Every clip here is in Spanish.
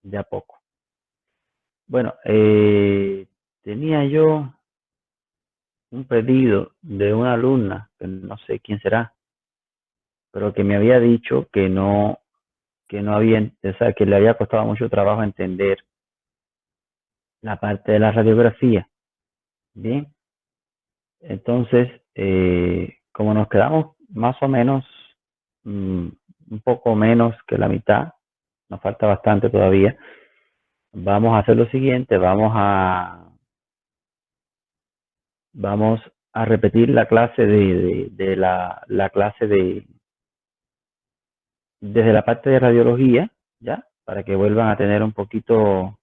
de a poco. Bueno, tenía yo un pedido de una alumna, que no sé quién será, pero que me había dicho que no había, o sea, que le había costado mucho trabajo entender la parte de la radiografía. Bien, entonces, como nos quedamos más o menos un poco menos que la mitad, nos falta bastante todavía, vamos a hacer lo siguiente, vamos a repetir la clase de la clase desde la parte de radiología, ¿ya? Para que vuelvan a tener un poquito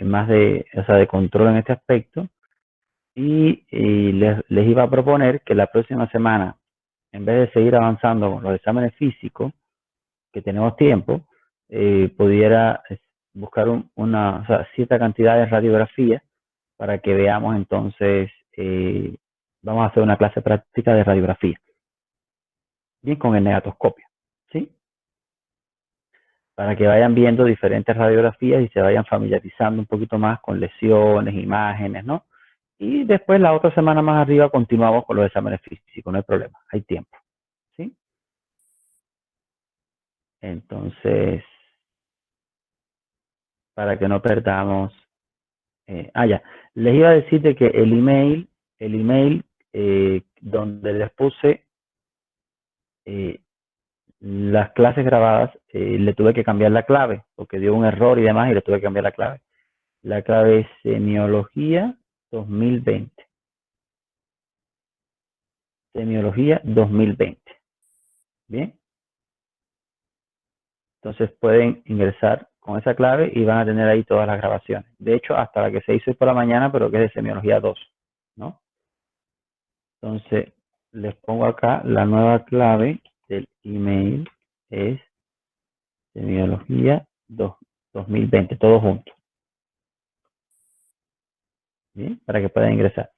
más o sea, de control en este aspecto. Y les iba a proponer que la próxima semana, en vez de seguir avanzando con los exámenes físicos, que tenemos tiempo, pudiera buscar una, o sea, cierta cantidad de radiografías para que veamos entonces, vamos a hacer una clase práctica de radiografía, bien con el negatoscopio, ¿sí? Para que vayan viendo diferentes radiografías y se vayan familiarizando un poquito más con lesiones, imágenes, ¿no? Y después la otra semana más arriba continuamos con los exámenes físicos, no hay problema, hay tiempo, ¿sí? Entonces, para que no perdamos, ya, les iba a decir de que el email donde les puse las clases grabadas, le tuve que cambiar la clave, porque dio un error y demás, y le tuve que cambiar la clave. La clave es Semiología 2020. Semiología 2020. Bien. Entonces pueden ingresar con esa clave y van a tener ahí todas las grabaciones. De hecho, hasta la que se hizo hoy por la mañana, pero que es de Semiología 2, ¿no? Entonces, les pongo acá la nueva clave del email, es Semiología 2020, todo junto, ¿bien? Para que puedan ingresar.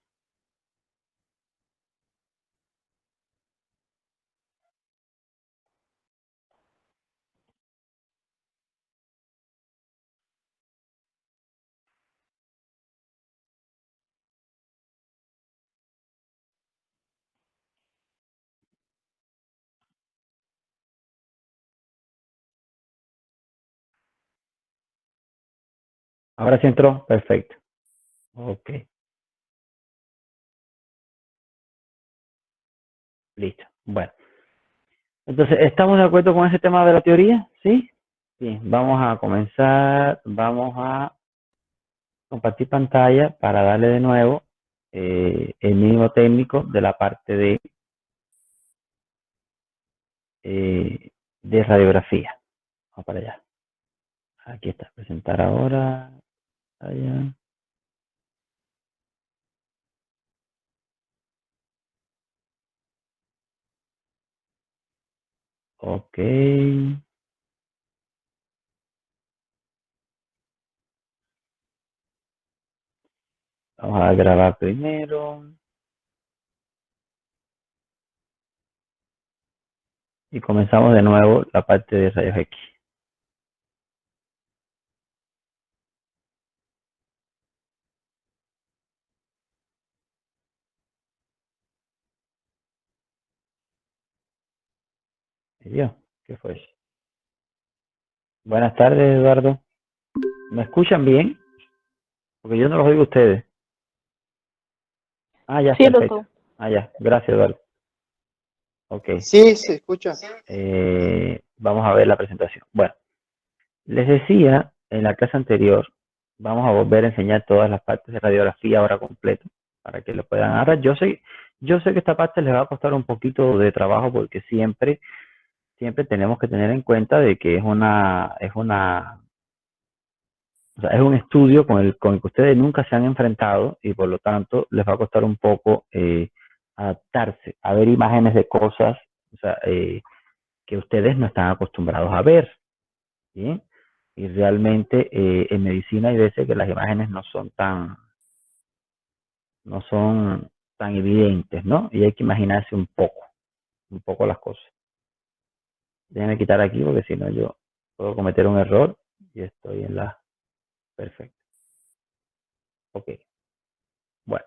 Ahora sí entró, perfecto. Ok, listo. Bueno, entonces, ¿estamos de acuerdo con ese tema de la teoría? ¿Sí? Bien, vamos a comenzar, vamos a compartir pantalla para darle de nuevo el mínimo técnico de la parte de radiografía. Vamos para allá. Aquí está, presentar ahora. Allá. Ok. Vamos a grabar primero. Y comenzamos de nuevo la parte de rayos X. ¿Y yo? ¿Qué fue eso? Buenas tardes, Eduardo. ¿Me escuchan bien? Porque yo no los oigo a ustedes. Ah, ya, Sí, perfecto. doctor. Ah, ya. Gracias, Eduardo. Ok. Sí, se escucha. Vamos a ver la presentación. Bueno, les decía en la clase anterior, vamos a volver a enseñar todas las partes de radiografía ahora completo para que lo puedan agarrar. Yo sé que esta parte les va a costar un poquito de trabajo porque siempre tenemos que tener en cuenta de que o sea, es un estudio con el que ustedes nunca se han enfrentado y por lo tanto les va a costar un poco adaptarse a ver imágenes de cosas, o sea, que ustedes no están acostumbrados a ver. ¿Sí? Y realmente en medicina hay veces que las imágenes no son tan evidentes, ¿no? Y hay que imaginarse un poco las cosas. Déjenme quitar aquí porque si no yo puedo cometer un error Y estoy en la... Perfecto. Ok. Bueno.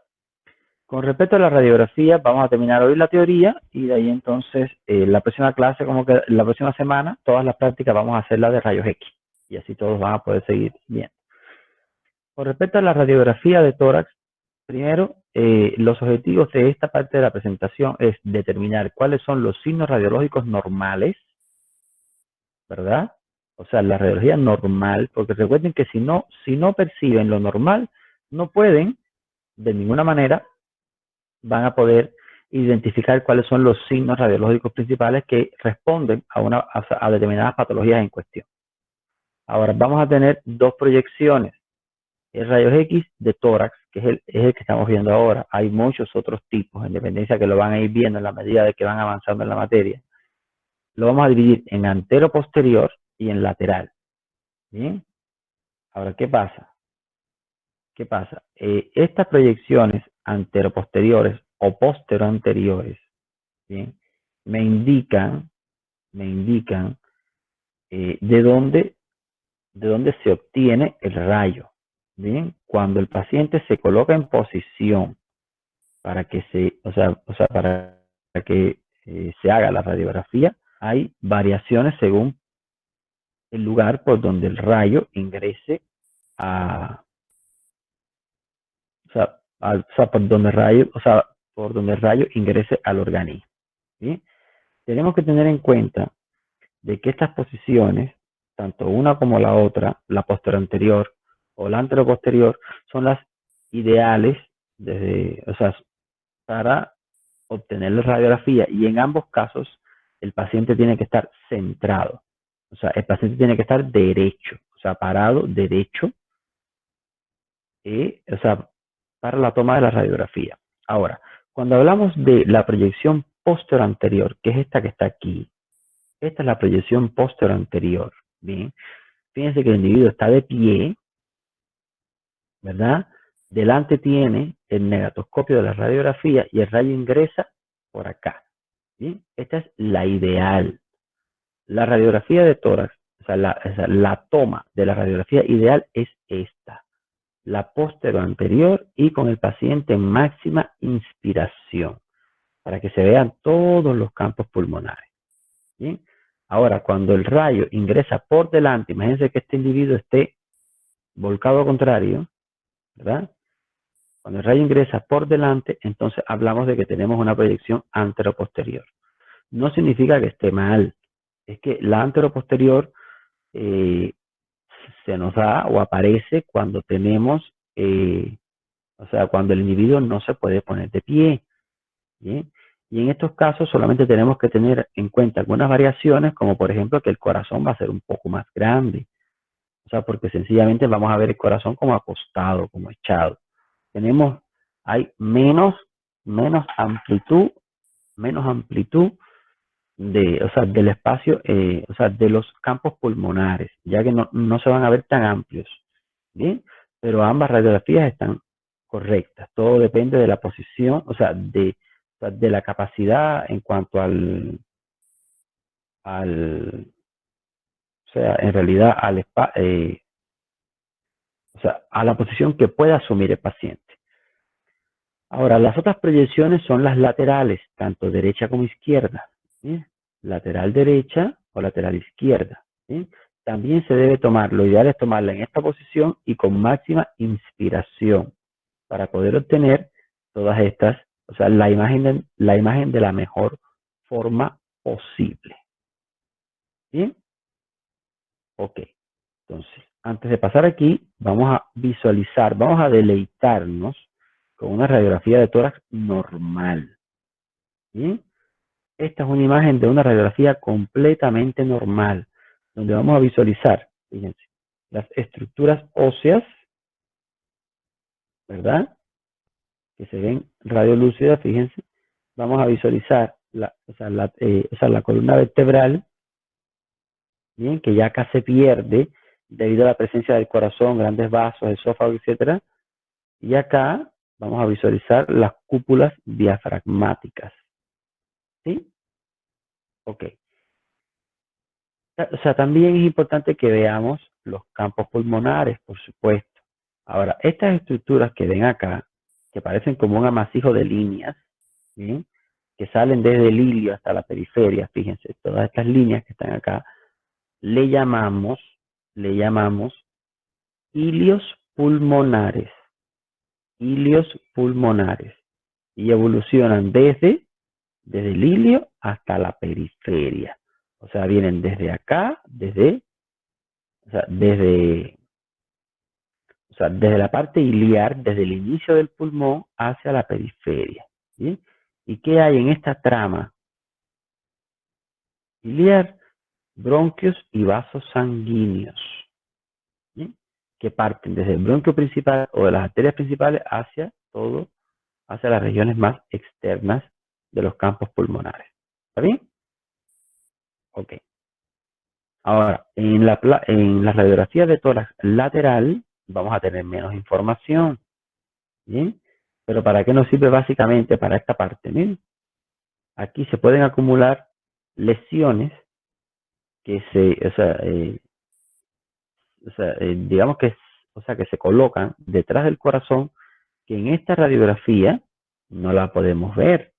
Con respecto a la radiografía, vamos a terminar hoy la teoría y de ahí entonces la próxima clase, como que la próxima semana, todas las prácticas vamos a hacer la de rayos X y así todos van a poder seguir bien. Con respecto a la radiografía de tórax, primero, los objetivos de esta parte de la presentación es determinar cuáles son los signos radiológicos normales, ¿verdad? O sea, la radiología normal, porque recuerden que si no perciben lo normal, no pueden de ninguna manera van a poder identificar cuáles son los signos radiológicos principales que responden a determinadas patologías en cuestión. Ahora vamos a tener dos proyecciones. El rayos X de tórax, que es el que estamos viendo ahora. Hay muchos otros tipos, en dependencia que lo van a ir viendo en la medida de que van avanzando en la materia. Lo vamos a dividir en antero-posterior y en lateral. ¿Bien? Ahora, ¿qué pasa? ¿Qué pasa? Estas proyecciones antero-posteriores o postero-anteriores, ¿bien? Me indican de dónde se obtiene el rayo. Bien, cuando el paciente se coloca en posición para que para que se haga la radiografía, hay variaciones según el lugar por donde el rayo ingrese por donde el rayo ingrese al organismo. ¿Sí? Tenemos que tener en cuenta de que estas posiciones, tanto una como la otra, la posterior anterior o la anteroposterior, son las ideales para obtener la radiografía, y en ambos casos el paciente tiene que estar centrado. O sea, el paciente tiene que estar derecho, o sea, parado derecho, para la toma de la radiografía. Ahora, cuando hablamos de la proyección posterior anterior, que es esta que está aquí, esta es la proyección posterior anterior. Bien, fíjense que el individuo está de pie, ¿verdad? Delante tiene el negatoscopio de la radiografía y el rayo ingresa por acá. ¿Bien? Esta es la ideal. La radiografía de tórax, la toma de la radiografía ideal es esta. La posterior anterior y con el paciente en máxima inspiración, para que se vean todos los campos pulmonares. ¿Bien? Ahora, cuando el rayo ingresa por delante, imagínense que este individuo esté volcado al contrario, ¿verdad? Cuando el rayo ingresa por delante, entonces hablamos de que tenemos una proyección anteroposterior. No significa que esté mal, es que la anteroposterior se nos da o aparece cuando tenemos, cuando el individuo no se puede poner de pie. ¿Bien? Y en estos casos solamente tenemos que tener en cuenta algunas variaciones, como por ejemplo que el corazón va a ser un poco más grande. O sea, porque sencillamente vamos a ver el corazón como acostado, como echado. Hay menos amplitud del espacio, de los campos pulmonares, ya que no se van a ver tan amplios. Bien, pero ambas radiografías están correctas. Todo depende de la posición, de la capacidad en cuanto en realidad a la posición que pueda asumir el paciente. Ahora, las otras proyecciones son las laterales, tanto derecha como izquierda. ¿Sí? Lateral derecha o lateral izquierda. ¿Sí? También se debe tomar, lo ideal es tomarla en esta posición y con máxima inspiración para poder obtener todas estas, la imagen de la mejor forma posible. ¿Bien? Ok. Entonces, antes de pasar aquí, vamos a visualizar, vamos a deleitarnos con una radiografía de tórax normal. ¿Bien? Esta es una imagen de una radiografía completamente normal, donde vamos a visualizar, fíjense, las estructuras óseas, ¿verdad? Que se ven radiolúcidas, fíjense. Vamos a visualizar la columna vertebral, bien, que ya acá se pierde debido a la presencia del corazón, grandes vasos, esófago, etcétera. Y acá vamos a visualizar las cúpulas diafragmáticas. ¿Sí? Ok. También es importante que veamos los campos pulmonares, por supuesto. Ahora, estas estructuras que ven acá, que parecen como un amasijo de líneas, ¿sí?, que salen desde el ilio hasta la periferia, fíjense, todas estas líneas que están acá, le llamamos ilios pulmonares, ilios pulmonares, y evolucionan desde el ilio hasta la periferia. O sea, vienen desde acá, desde la parte iliar, desde el inicio del pulmón hacia la periferia. ¿Sí? ¿Y qué hay en esta trama iliar? Bronquios y vasos sanguíneos, ¿sí?, que parten desde el bronquio principal o de las arterias principales hacia las regiones más externas de los campos pulmonares. ¿Está bien? Ok. Ahora, en la radiografía de tórax lateral vamos a tener menos información. ¿Bien? Pero ¿para qué nos sirve básicamente? Para esta parte. Miren, aquí se pueden acumular lesiones que digamos que se colocan detrás del corazón, que en esta radiografía no la podemos ver.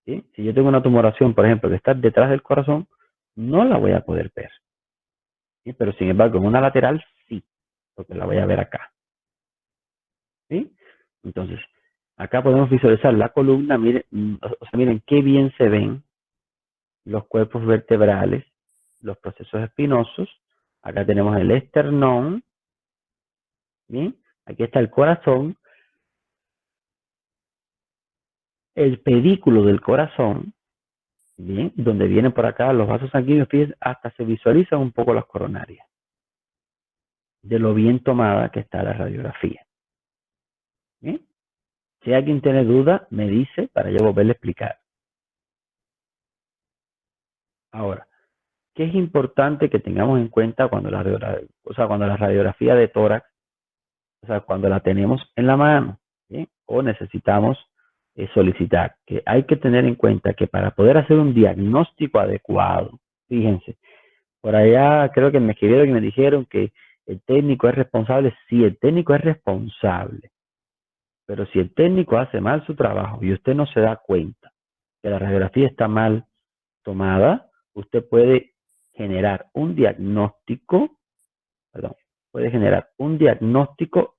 ¿Sí? Si yo tengo una tumoración, por ejemplo, que está detrás del corazón, no la voy a poder ver. ¿Sí? Pero sin embargo, en una lateral sí, porque la voy a ver acá. ¿Sí? Entonces, acá podemos visualizar la columna. Miren, miren qué bien se ven los cuerpos vertebrales, los procesos espinosos. Acá tenemos el esternón. ¿Bien? Aquí está el corazón, el pedículo del corazón, bien, donde vienen por acá los vasos sanguíneos. Fíjense, hasta se visualizan un poco las coronarias, de lo bien tomada que está la radiografía. ¿Bien? Si alguien tiene duda, me dice para yo volverle a explicar. Ahora, ¿qué es importante que tengamos en cuenta cuando la radiografía de tórax, cuando la tenemos en la mano, ¿sí?, o necesitamos solicitar? Que hay que tener en cuenta que para poder hacer un diagnóstico adecuado, fíjense, por allá creo que me escribieron y me dijeron que el técnico es responsable. Sí, el técnico es responsable, pero si el técnico hace mal su trabajo y usted no se da cuenta que la radiografía está mal tomada, usted puede generar un diagnóstico,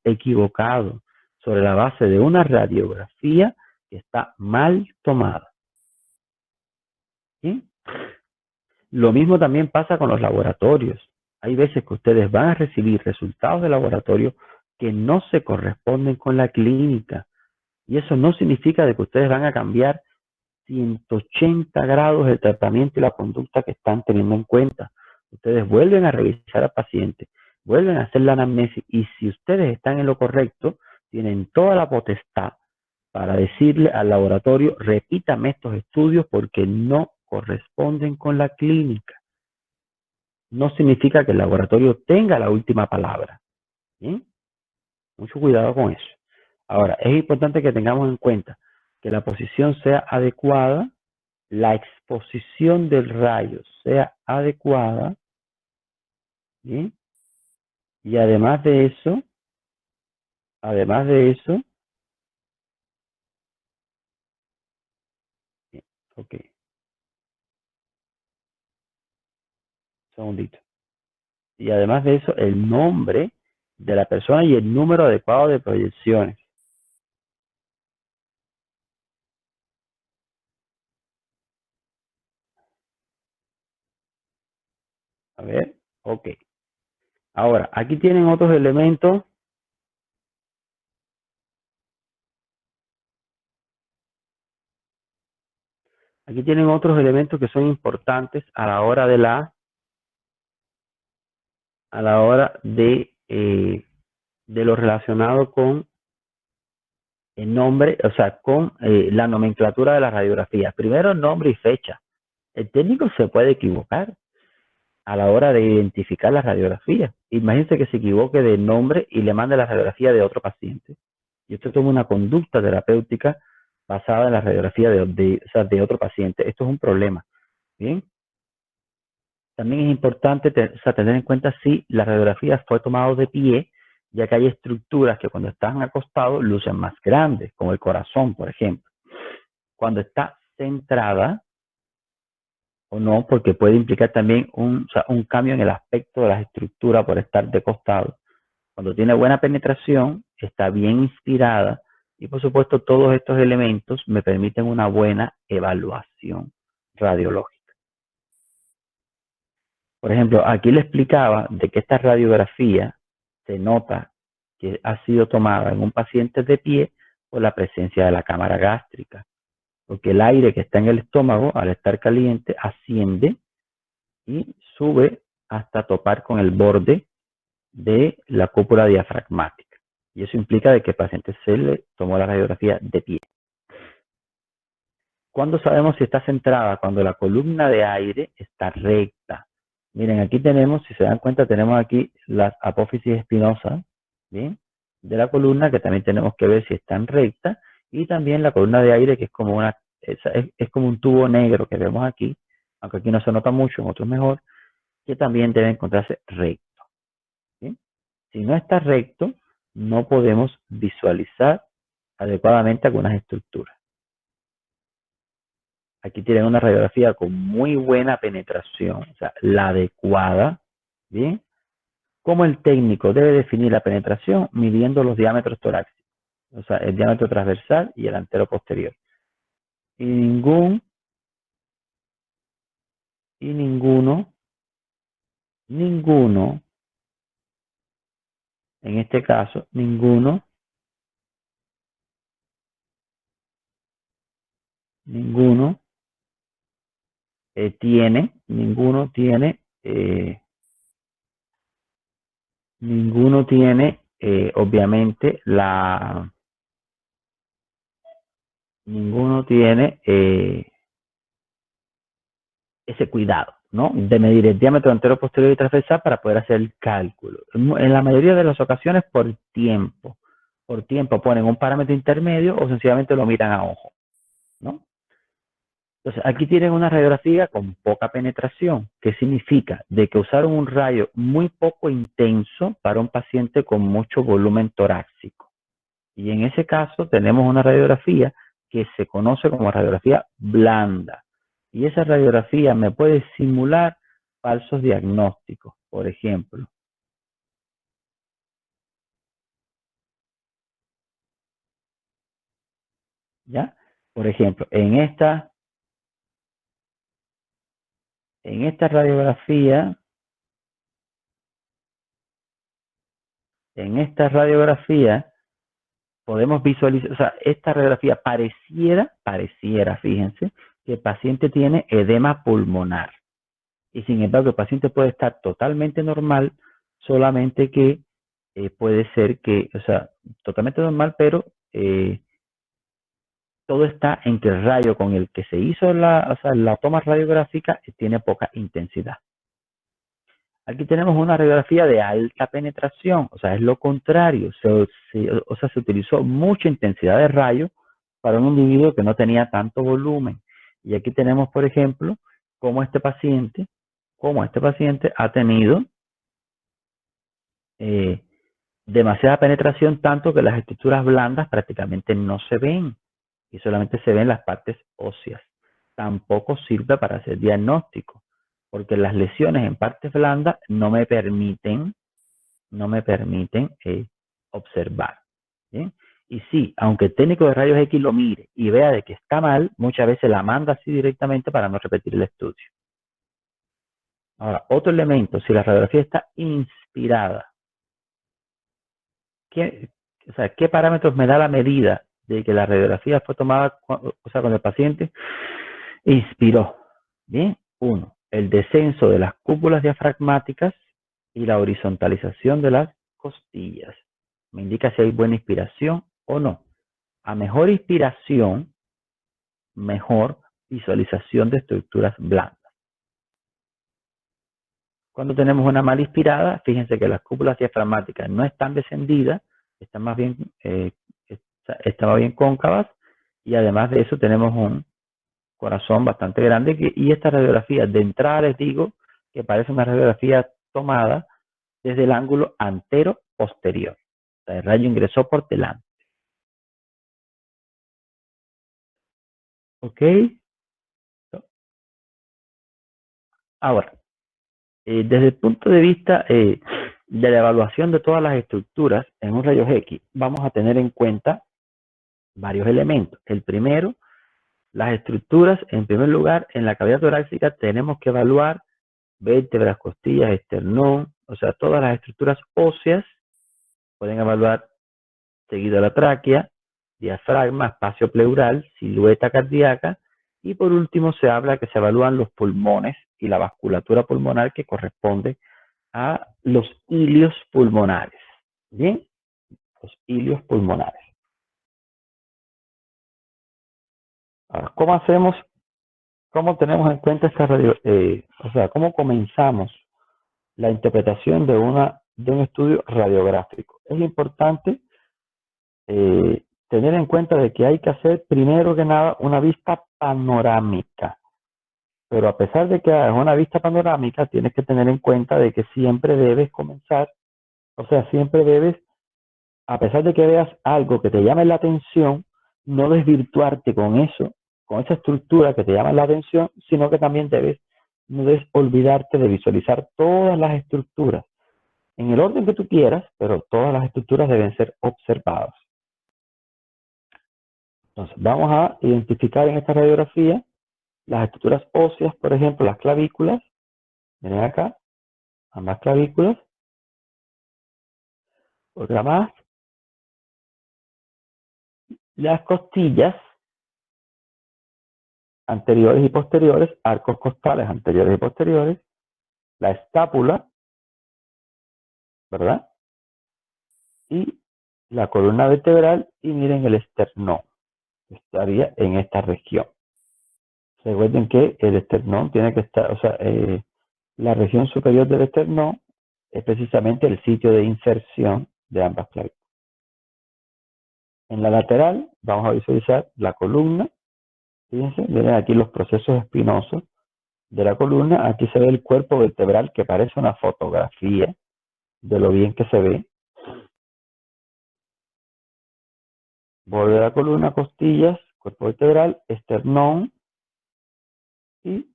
equivocado sobre la base de una radiografía que está mal tomada. ¿Sí? Lo mismo también pasa con los laboratorios. Hay veces que ustedes van a recibir resultados de laboratorio que no se corresponden con la clínica. Y eso no significa de que ustedes van a cambiar 180 grados el tratamiento y la conducta que están teniendo en cuenta. Ustedes vuelven a revisar al paciente, vuelven a hacer la anamnesis, y si ustedes están en lo correcto, tienen toda la potestad para decirle al laboratorio: repítame estos estudios porque no corresponden con la clínica. No significa que el laboratorio tenga la última palabra. ¿Bien? Mucho cuidado con eso. Ahora, es importante que tengamos en cuenta que la posición sea adecuada, la exposición del rayo sea adecuada, ¿bien? Y además de eso, bien, ok, un segundito. Y además de eso, el nombre de la persona y el número adecuado de proyecciones. A ver, ok. Ahora, aquí tienen otros elementos. Aquí tienen otros elementos que son importantes a la hora de lo relacionado con el nombre, con la nomenclatura de la radiografía. Primero, nombre y fecha. El técnico se puede equivocar a la hora de identificar la radiografía. Imagínense que se equivoque de nombre y le mande la radiografía de otro paciente. Y usted toma una conducta terapéutica basada en la radiografía de otro paciente. Esto es un problema. ¿Bien? También es importante tener en cuenta si la radiografía fue tomada de pie, ya que hay estructuras que cuando están acostados lucen más grandes, como el corazón, por ejemplo. Cuando está centrada o no, porque puede implicar también un cambio en el aspecto de las estructuras por estar de costado. Cuando tiene buena penetración, está bien inspirada y por supuesto todos estos elementos me permiten una buena evaluación radiológica. Por ejemplo, aquí le explicaba de que esta radiografía se nota que ha sido tomada en un paciente de pie por la presencia de la cámara gástrica, porque el aire que está en el estómago, al estar caliente, asciende y sube hasta topar con el borde de la cúpula diafragmática. Y eso implica de que el paciente se le tomó la radiografía de pie. ¿Cuándo sabemos si está centrada? Cuando la columna de aire está recta. Miren, aquí tenemos, si se dan cuenta, tenemos aquí las apófisis espinosas, ¿bien? De la columna, que también tenemos que ver si están rectas, y también la columna de aire, que es como es como un tubo negro que vemos aquí, aunque aquí no se nota mucho, en otros mejor, que también debe encontrarse recto. ¿Bien? Si no está recto, no podemos visualizar adecuadamente algunas estructuras. Aquí tienen una radiografía con muy buena penetración, o sea, la adecuada, ¿bien? ¿Cómo el técnico debe definir la penetración? Midiendo los diámetros torácicos, o sea, el diámetro transversal y el antero posterior. Y ninguno, en este caso, ninguno tiene, obviamente, ninguno tiene ese cuidado, ¿no? De medir el diámetro antero, posterior y transversal para poder hacer el cálculo. En la mayoría de las ocasiones por tiempo. Por tiempo ponen un parámetro intermedio o sencillamente lo miran a ojo, ¿no? Entonces, aquí tienen una radiografía con poca penetración. ¿Qué significa? De que usaron un rayo muy poco intenso para un paciente con mucho volumen torácico. Y en ese caso tenemos una radiografía que se conoce como radiografía blanda. Y esa radiografía me puede simular falsos diagnósticos, por ejemplo. ¿Ya? Por ejemplo, en esta radiografía, podemos visualizar, o sea, esta radiografía pareciera, fíjense, que el paciente tiene edema pulmonar. Y sin embargo, el paciente puede estar totalmente normal, solamente que puede ser que, o sea, totalmente normal, pero todo está en que el rayo con el que se hizo la toma radiográfica tiene poca intensidad. Aquí tenemos una radiografía de alta penetración, o sea, es lo contrario, se utilizó mucha intensidad de rayo para un individuo que no tenía tanto volumen. Y aquí tenemos, por ejemplo, cómo este paciente ha tenido demasiada penetración, tanto que las estructuras blandas prácticamente no se ven y solamente se ven las partes óseas. Tampoco sirve para hacer diagnóstico, porque las lesiones en partes blandas no me permiten observar. ¿Bien? Y sí, aunque el técnico de rayos X lo mire y vea de que está mal, muchas veces la manda así directamente para no repetir el estudio. Ahora, otro elemento, si la radiografía está inspirada, ¿qué parámetros me da la medida de que la radiografía fue tomada, cuando el paciente inspiró? Bien, uno, el descenso de las cúpulas diafragmáticas y la horizontalización de las costillas. Me indica si hay buena inspiración o no. A mejor inspiración, mejor visualización de estructuras blandas. Cuando tenemos una mala inspirada, fíjense que las cúpulas diafragmáticas no están descendidas, están más bien cóncavas, y además de eso tenemos un corazón bastante grande, y esta radiografía de entrada les digo que parece una radiografía tomada desde el ángulo antero-posterior. O sea, el rayo ingresó por delante. ¿Ok? Ahora, desde el punto de vista de la evaluación de todas las estructuras en un rayos X, vamos a tener en cuenta varios elementos. El primero, las estructuras. En primer lugar, en la cavidad torácica tenemos que evaluar vértebras, costillas, esternón, o sea, todas las estructuras óseas. Pueden evaluar seguido la tráquea, diafragma, espacio pleural, silueta cardíaca, y por último se habla que se evalúan los pulmones y la vasculatura pulmonar que corresponde a los hilios pulmonares. Bien, los hilios pulmonares. Ahora, ¿cómo hacemos? ¿Cómo tenemos en cuenta esta radio? O sea, ¿cómo comenzamos la interpretación de un estudio radiográfico? Es importante tener en cuenta de que hay que hacer primero que nada una vista panorámica. Pero a pesar de que hagas una vista panorámica, tienes que tener en cuenta de que siempre debes comenzar, o sea, siempre debes, a pesar de que veas algo que te llame la atención, no desvirtuarte con eso, con esa estructura que te llama la atención, sino que también no debes olvidarte de visualizar todas las estructuras en el orden que tú quieras, pero todas las estructuras deben ser observadas. Entonces, vamos a identificar en esta radiografía las estructuras óseas, por ejemplo, las clavículas. Miren acá, ambas clavículas. Otra más. Las costillas anteriores y posteriores, arcos costales anteriores y posteriores. La escápula, ¿verdad? Y la columna vertebral, y miren el esternón, que estaría en esta región. Recuerden que el esternón tiene que estar, o sea, la región superior del esternón es precisamente el sitio de inserción de ambas clavículas. En la lateral vamos a visualizar la columna. Fíjense, miren aquí los procesos espinosos de la columna. Aquí se ve el cuerpo vertebral que parece una fotografía de lo bien que se ve. Borde de la columna, costillas, cuerpo vertebral, esternón. Y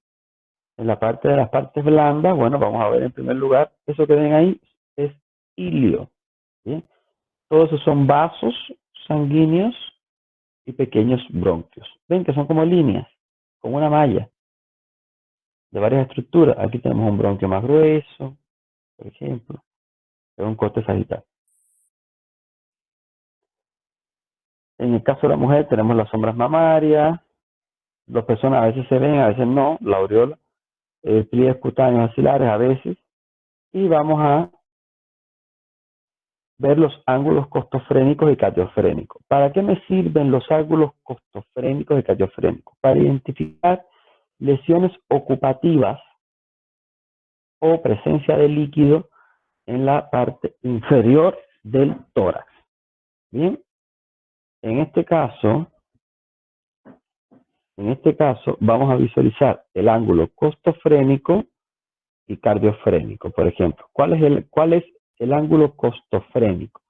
en la parte de las partes blandas, bueno, vamos a ver en primer lugar, eso que ven ahí es hilio. ¿Bien? Todos esos son vasos sanguíneos y pequeños bronquios. Ven que son como líneas, como una malla de varias estructuras. Aquí tenemos un bronquio más grueso, por ejemplo, es un corte sagital. En el caso de la mujer tenemos las sombras mamarias, las personas a veces se ven, a veces no, la aureola, pliegues cutáneos axilares a veces, y vamos a ver los ángulos costofrénicos y cardiofrénicos. ¿Para qué me sirven los ángulos costofrénicos y cardiofrénicos? Para identificar lesiones ocupativas o presencia de líquido en la parte inferior del tórax. Bien, en este caso vamos a visualizar el ángulo costofrénico y cardiofrénico. Por ejemplo, ¿cuál es el ángulo costofrénico?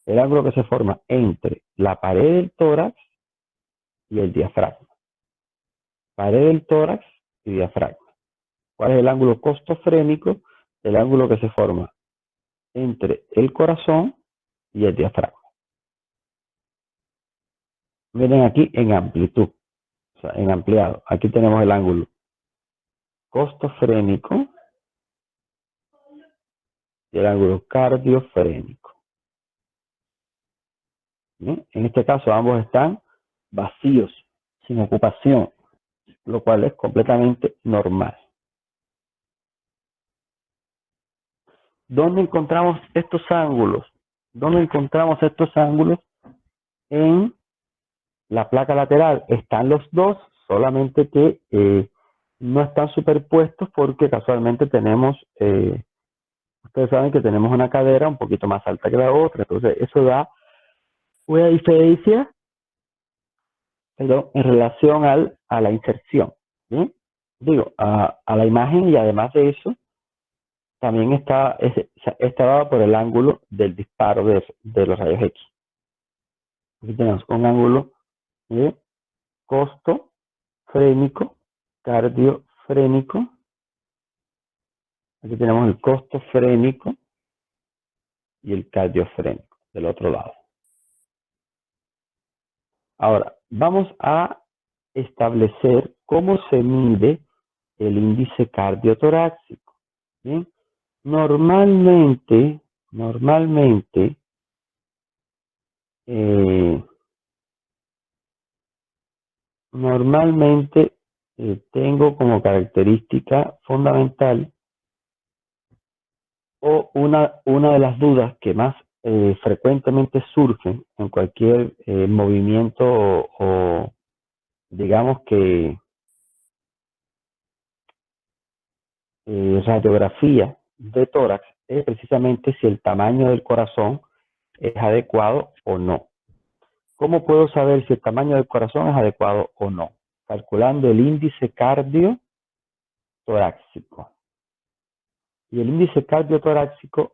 El ángulo que se forma entre la pared del tórax y el diafragma. Pared del tórax y diafragma. ¿Cuál es el ángulo costofrénico? El ángulo que se forma entre el corazón y el diafragma. Miren aquí en amplitud, o sea, en ampliado. Aquí tenemos el ángulo costofrénico y el ángulo cardiofrénico. ¿Bien? En este caso ambos están vacíos, sin ocupación, lo cual es completamente normal. ¿Dónde encontramos estos ángulos? ¿Dónde encontramos estos ángulos? En la placa lateral. Están los dos, solamente que no están superpuestos porque casualmente tenemos, ustedes saben que tenemos una cadera un poquito más alta que la otra, entonces eso da una diferencia, perdón, en relación a la inserción. ¿Sí? Digo, a la imagen, y además de eso, también está dado por el ángulo del disparo de los rayos X. Aquí tenemos un ángulo de costo frénico, cardiofrénico. Aquí tenemos el costo frénico y el cardiofrénico del otro lado. Ahora, vamos a establecer cómo se mide el índice cardiotorácico. ¿Bien? Normalmente, eh, tengo como característica fundamental o una de las dudas que más frecuentemente surgen en cualquier movimiento o digamos que radiografía de tórax es precisamente si el tamaño del corazón es adecuado o no. ¿Cómo puedo saber si el tamaño del corazón es adecuado o no? Calculando el índice cardiotorácico. Y el índice cardiotorácico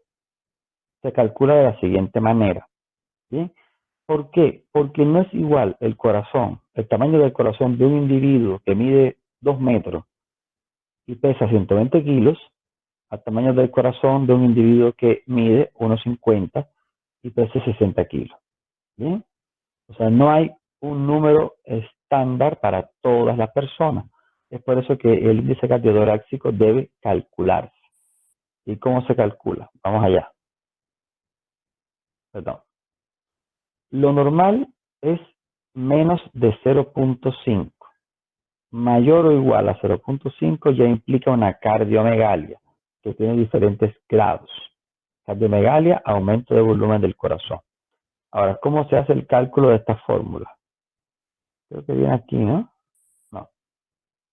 se calcula de la siguiente manera. ¿Bien? ¿Por qué? Porque no es igual el corazón, el tamaño del corazón de un individuo que mide 2 metros y pesa 120 kilos, al tamaño del corazón de un individuo que mide 1,50 y pesa 60 kilos. ¿Bien? O sea, no hay un número estándar para todas las personas. Es por eso que el índice cardiotorácico debe calcularse. ¿Y cómo se calcula? Vamos allá. Perdón. Lo normal es menos de 0,5. Mayor o igual a 0,5 ya implica una cardiomegalia, que tiene diferentes grados. Cardiomegalia, aumento de volumen del corazón. Ahora, ¿cómo se hace el cálculo de esta fórmula? Creo que viene aquí, ¿no? No.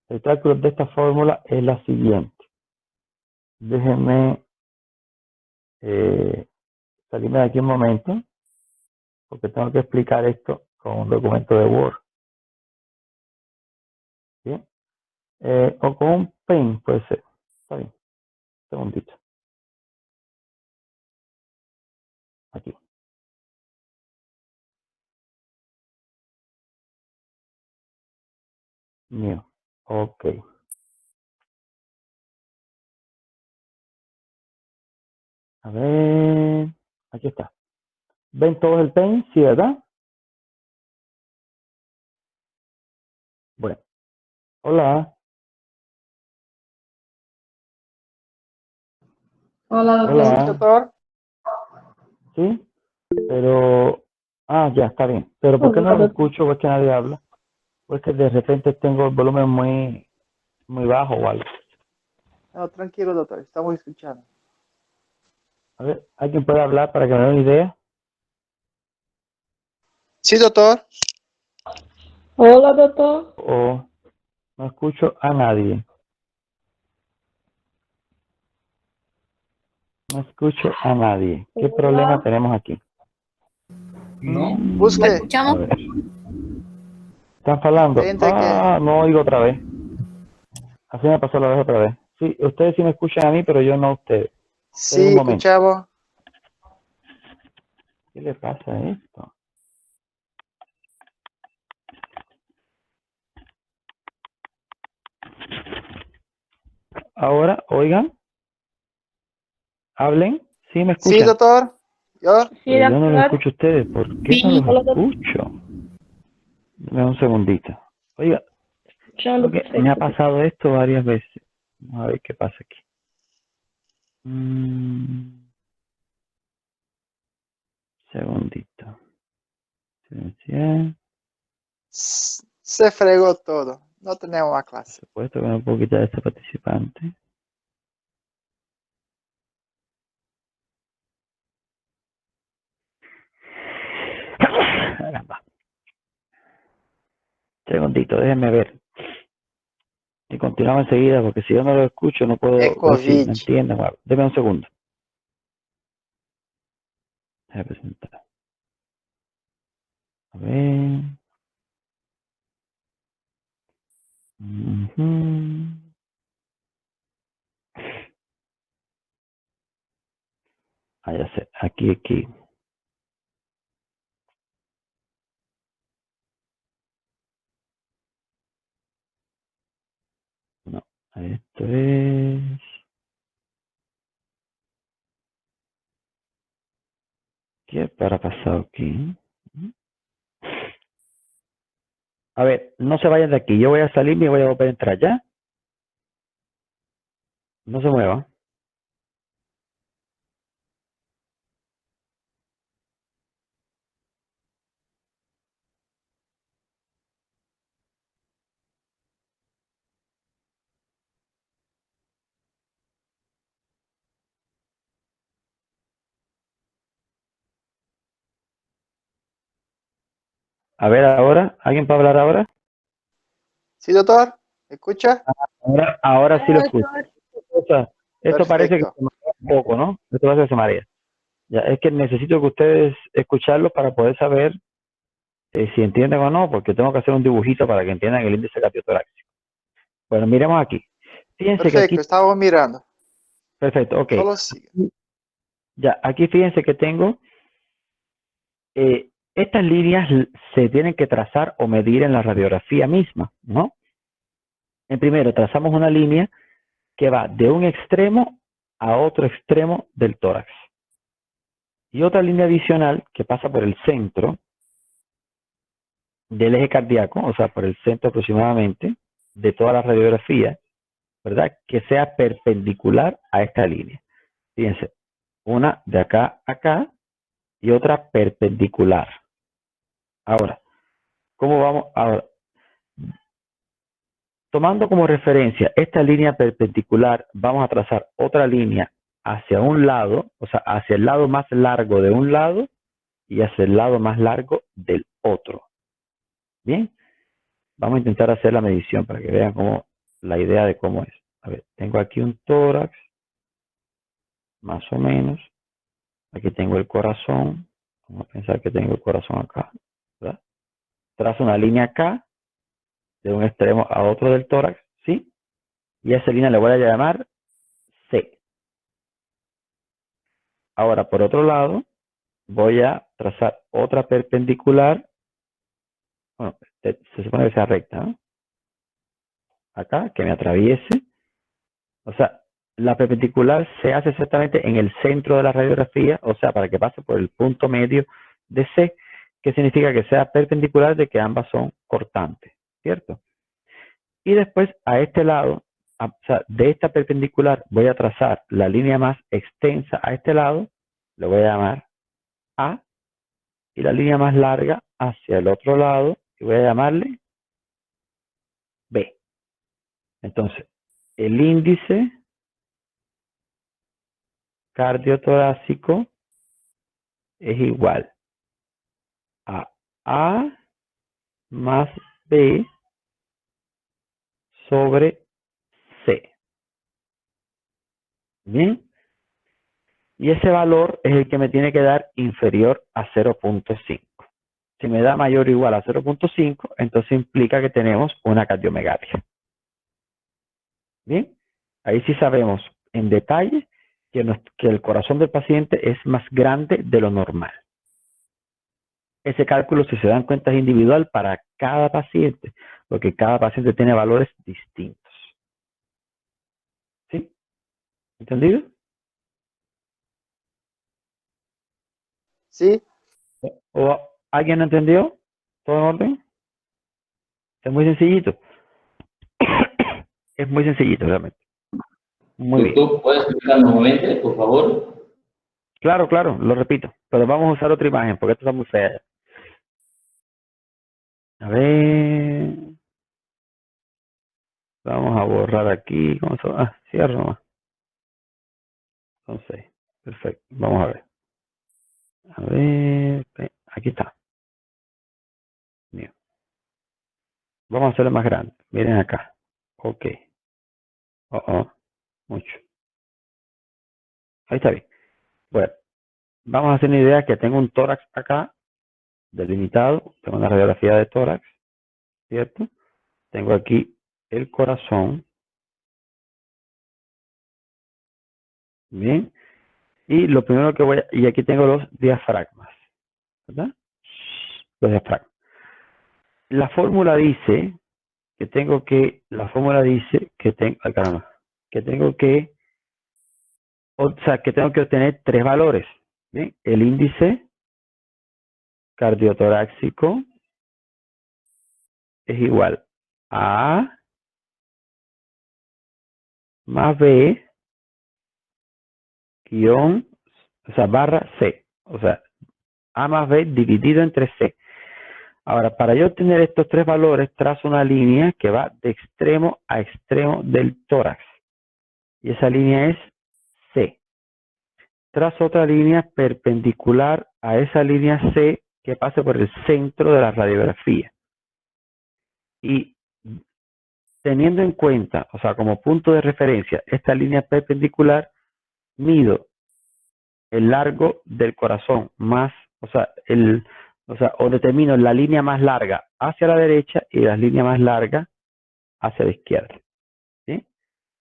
El cálculo de esta fórmula es la siguiente. Déjenme salirme de aquí un momento, porque tengo que explicar esto con un documento de Word. ¿Bien? O con un pen, puede ser. Está bien. Un segundito. Aquí. Mío. Ok. A ver. Aquí está. ¿Ven todos el pen? Sí, ¿verdad? Bueno. Hola. Hola, doctor. Sí, Hola. doctor. ¿Sí? Pero... Ah, ya, está bien. Pero ¿por qué Hola, no los doctor. escucho? ¿O es que nadie habla? ¿O es que de repente tengo el volumen muy bajo o algo? No, tranquilo, doctor. Estamos escuchando. A ver, ¿alguien puede hablar para que me dé una idea? Sí, doctor. Hola, doctor. ¿O no escucho a nadie? No escucho a nadie. ¿Qué problema Hola. tenemos aquí? No, ¿Me Busque. A escuchamos? ver. ¿Están hablando? Entre que. Ah, no oigo otra vez. Así me pasó la vez otra vez. Sí, ustedes sí me escuchan a mí, pero yo no a ustedes. Esperen un Sí, momento. escuchamos. ¿Qué le pasa a esto? Ahora, oigan, hablen. ¿Sí me Sí, escuchan? doctor. Yo. Sí, Pero yo no los doctor. escucho a ustedes. ¿Por qué no Sí. los Hola, doctor. escucho? Dame un segundito. Oiga, Escuchando creo que me ha perfecto. pasado esto varias veces. Vamos a ver qué pasa aquí. Segundito. Silenciar. Se fregó todo. No tenemos más Por clase. supuesto que no puedo quitar a este participante. Caramba. Segundito, déjenme ver. Y continuamos enseguida, porque si yo no lo escucho, no Es puedo ver si COVID. me entienden. Bueno, denme un segundo. Déjame presentar. A ver. Ujú. ya sé, aquí. No, esto es... ¿Qué para pasado aquí? A ver, no se vayan de aquí. Yo voy a salir y voy a volver a entrar ya. No se muevan. A ver ahora, ¿alguien puede hablar ahora? ¿Sí, doctor? ¿Me escucha? Ahora sí lo escucho. O sea, esto parece que Perfecto. se marea un poco, ¿no? Esto parece que se marea. Ya, es que necesito que ustedes escucharlo para poder saber si entienden o no, porque tengo que hacer un dibujito para que entiendan el índice cardiotorácico. Bueno, miremos aquí. Fíjense que aquí, Perfecto, estaba mirando. perfecto, ok. Solo sigue. Ya, aquí fíjense que tengo, estas líneas se tienen que trazar o medir en la radiografía misma, ¿no? En primero, trazamos una línea que va de un extremo a otro extremo del tórax. Y otra línea adicional que pasa por el centro del eje cardíaco, o sea, por el centro aproximadamente de toda la radiografía, ¿verdad? Que sea perpendicular a esta línea. Fíjense, una de acá a acá y otra perpendicular. Ahora, ¿cómo vamos? Ahora, tomando como referencia esta línea perpendicular, vamos a trazar otra línea hacia un lado, o sea, hacia el lado más largo de un lado y hacia el lado más largo del otro. Bien, vamos a intentar hacer la medición para que vean cómo la idea de cómo es. A ver, tengo aquí un tórax, más o menos. Aquí tengo el corazón. Vamos a pensar que tengo el corazón acá, ¿verdad? Trazo una línea acá, de un extremo a otro del tórax, ¿sí? Y a esa línea le voy a llamar C. Ahora, por otro lado, voy a trazar otra perpendicular. Bueno, se supone que sea recta, ¿no? Acá, que me atraviese. O sea, la perpendicular se hace exactamente en el centro de la radiografía, o sea, para que pase por el punto medio de C, que significa que sea perpendicular de que ambas son cortantes, ¿cierto? Y después a este lado, o sea, de esta perpendicular voy a trazar la línea más extensa a este lado, le voy a llamar A, y la línea más larga hacia el otro lado, y voy a llamarle B. Entonces, el índice cardiotorácico es igual a A más B sobre C. Bien. Y ese valor es el que me tiene que dar inferior a 0.5. Si me da mayor o igual a 0.5, entonces implica que tenemos una cardiomegalia. Bien. Ahí sí sabemos en detalle que el corazón del paciente es más grande de lo normal. Ese cálculo, si se dan cuenta, es individual para cada paciente, porque cada paciente tiene valores distintos. ¿Sí? ¿Entendido? ¿Sí? ¿O alguien no entendió? ¿Todo en orden? Es muy sencillito. Es muy sencillito, realmente. Muy bien. Doctor, ¿puedes explicar nuevamente, por favor? Claro, claro, lo repito. Pero vamos a usar otra imagen, porque esto está muy fea. A ver. Vamos a borrar aquí. ¿Cómo se va? Ah, cierro nomás. Entonces, perfecto. Vamos a ver. A ver. Aquí está. Bien. Vamos a hacerlo más grande. Miren acá. Ok. Mucho. Ahí está bien. Bueno, vamos a hacer una idea que tengo un tórax acá, delimitado. Tengo una radiografía de tórax, ¿cierto? Tengo aquí el corazón. Bien. Y lo primero que voy a, y aquí tengo los diafragmas, ¿verdad? Los diafragmas. La fórmula dice que tengo que, ay caramba, que tengo que, o sea, que tengo que obtener tres valores, ¿bien? El índice cardiotorácico es igual a A más B guión, o sea, barra C, o sea, A más B dividido entre C. Ahora, para yo obtener estos tres valores, trazo una línea que va de extremo a extremo del tórax. Y esa línea es C. Trazo otra línea perpendicular a esa línea C que pase por el centro de la radiografía. Y teniendo en cuenta, o sea, como punto de referencia, esta línea perpendicular, mido el largo del corazón más, o determino la línea más larga hacia la derecha y la línea más larga hacia la izquierda. ¿Sí?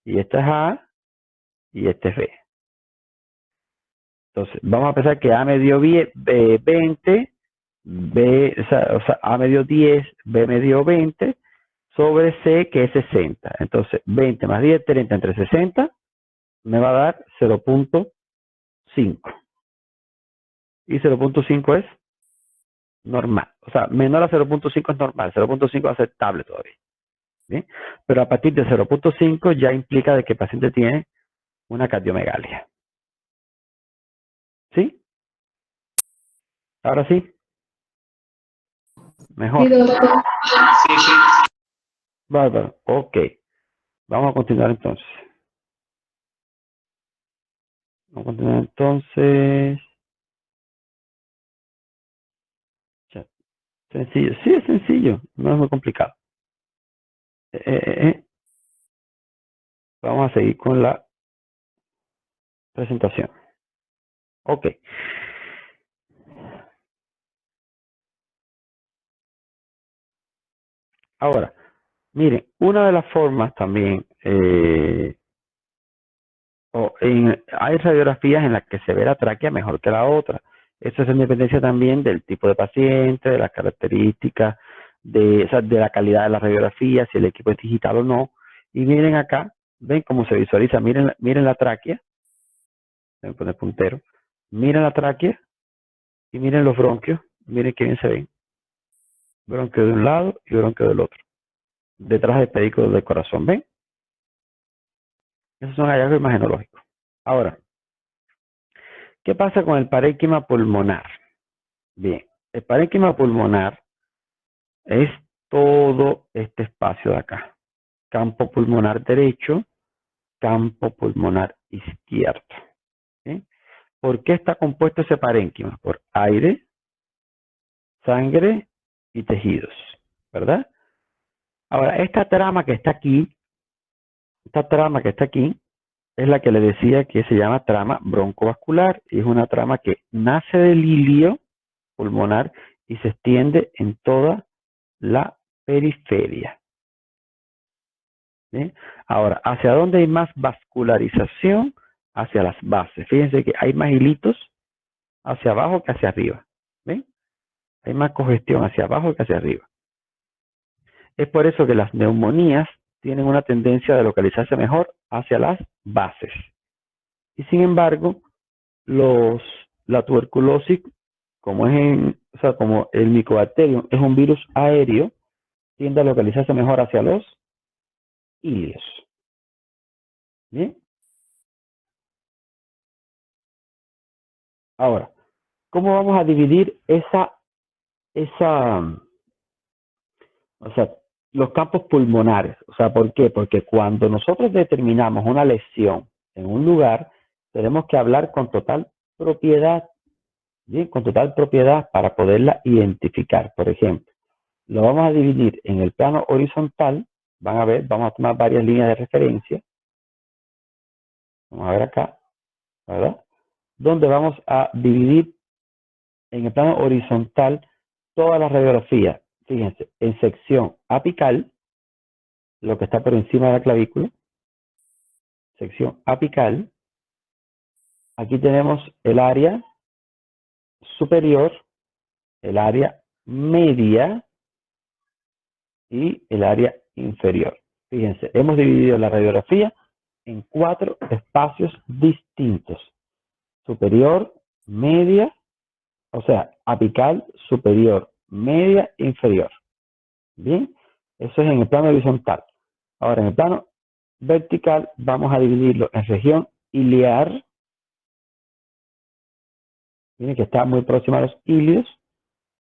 Y esta es A y este es B. Entonces, vamos a pensar que A me dio 20, B, o sea, A me dio 10, B me dio 20, sobre C, que es 60. Entonces, 20 más 10, 30 entre 60, me va a dar 0.5. Y 0.5 es normal. O sea, menor a 0.5 es normal, 0.5 es aceptable todavía. ¿Bien? Pero a partir de 0.5 ya implica de que el paciente tiene una cardiomegalia. ¿Sí? Ahora sí. Mejor. Sí, doctor. Sí, sí. Bárbaro. Ok. Vamos a continuar entonces. Vamos a continuar entonces. Ya. Sencillo. Sí, es sencillo. No es muy complicado. Vamos a seguir con la presentación. Ok. Ahora, miren, una de las formas también, hay radiografías en las que se ve la tráquea mejor que la otra. Esto es en dependencia también del tipo de paciente, de las características, o sea, de la calidad de la radiografía, si el equipo es digital o no. Y miren acá, ven cómo se visualiza, miren la tráquea, voy a poner puntero, miren la tráquea y miren los bronquios, miren qué bien se ven. Bronquio de un lado y bronquio del otro, detrás del pedículo del corazón, ¿ven? Esos son hallazgos imagenológicos. Ahora, ¿qué pasa con el parénquima pulmonar? Bien, el parénquima pulmonar es todo este espacio de acá. Campo pulmonar derecho, campo pulmonar izquierdo. ¿Sí? ¿Por qué está compuesto ese parénquima? Por aire, sangre y tejidos, ¿verdad? Ahora, esta trama que está aquí, es la que le decía que se llama trama broncovascular y es una trama que nace del hilio pulmonar y se extiende en toda la periferia. ¿Sí? Ahora, ¿hacia dónde hay más vascularización? Hacia las bases. Fíjense que hay más hilitos hacia abajo que hacia arriba. ¿Ven? Hay más congestión hacia abajo que hacia arriba. Es por eso que las neumonías tienen una tendencia de localizarse mejor hacia las bases. Y sin embargo, la tuberculosis, como como el Mycobacterium es un virus aéreo, tiende a localizarse mejor hacia los ilios. ¿Bien? Ahora, ¿cómo vamos a dividir los campos pulmonares? O sea, ¿por qué? Porque cuando nosotros determinamos una lesión en un lugar, tenemos que hablar con total propiedad, ¿bien? Con total propiedad para poderla identificar. Por ejemplo, lo vamos a dividir en el plano horizontal. Van a ver, vamos a tomar varias líneas de referencia. Vamos a ver acá, ¿verdad? Donde vamos a dividir en el plano horizontal toda la radiografía. Fíjense, en sección apical, lo que está por encima de la clavícula, sección apical, aquí tenemos el área superior, el área media y el área inferior. Fíjense, hemos dividido la radiografía en 4 espacios distintos. Superior, media, o sea, apical, superior, media, inferior. Bien, eso es en el plano horizontal. Ahora, en el plano vertical, vamos a dividirlo en región iliar. Miren que está muy próxima a los ilios.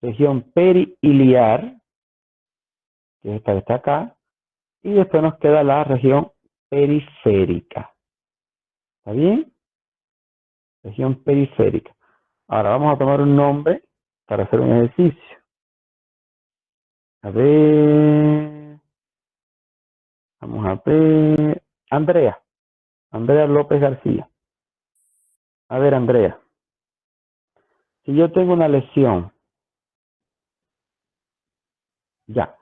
Región periiliar, que es esta que está acá. Y después nos queda la región periférica. ¿Está bien? Región periférica. Ahora vamos a tomar un nombre para hacer un ejercicio. A ver. Vamos a ver. Andrea. Andrea López García. A ver, Andrea. Si yo tengo una lesión, ya,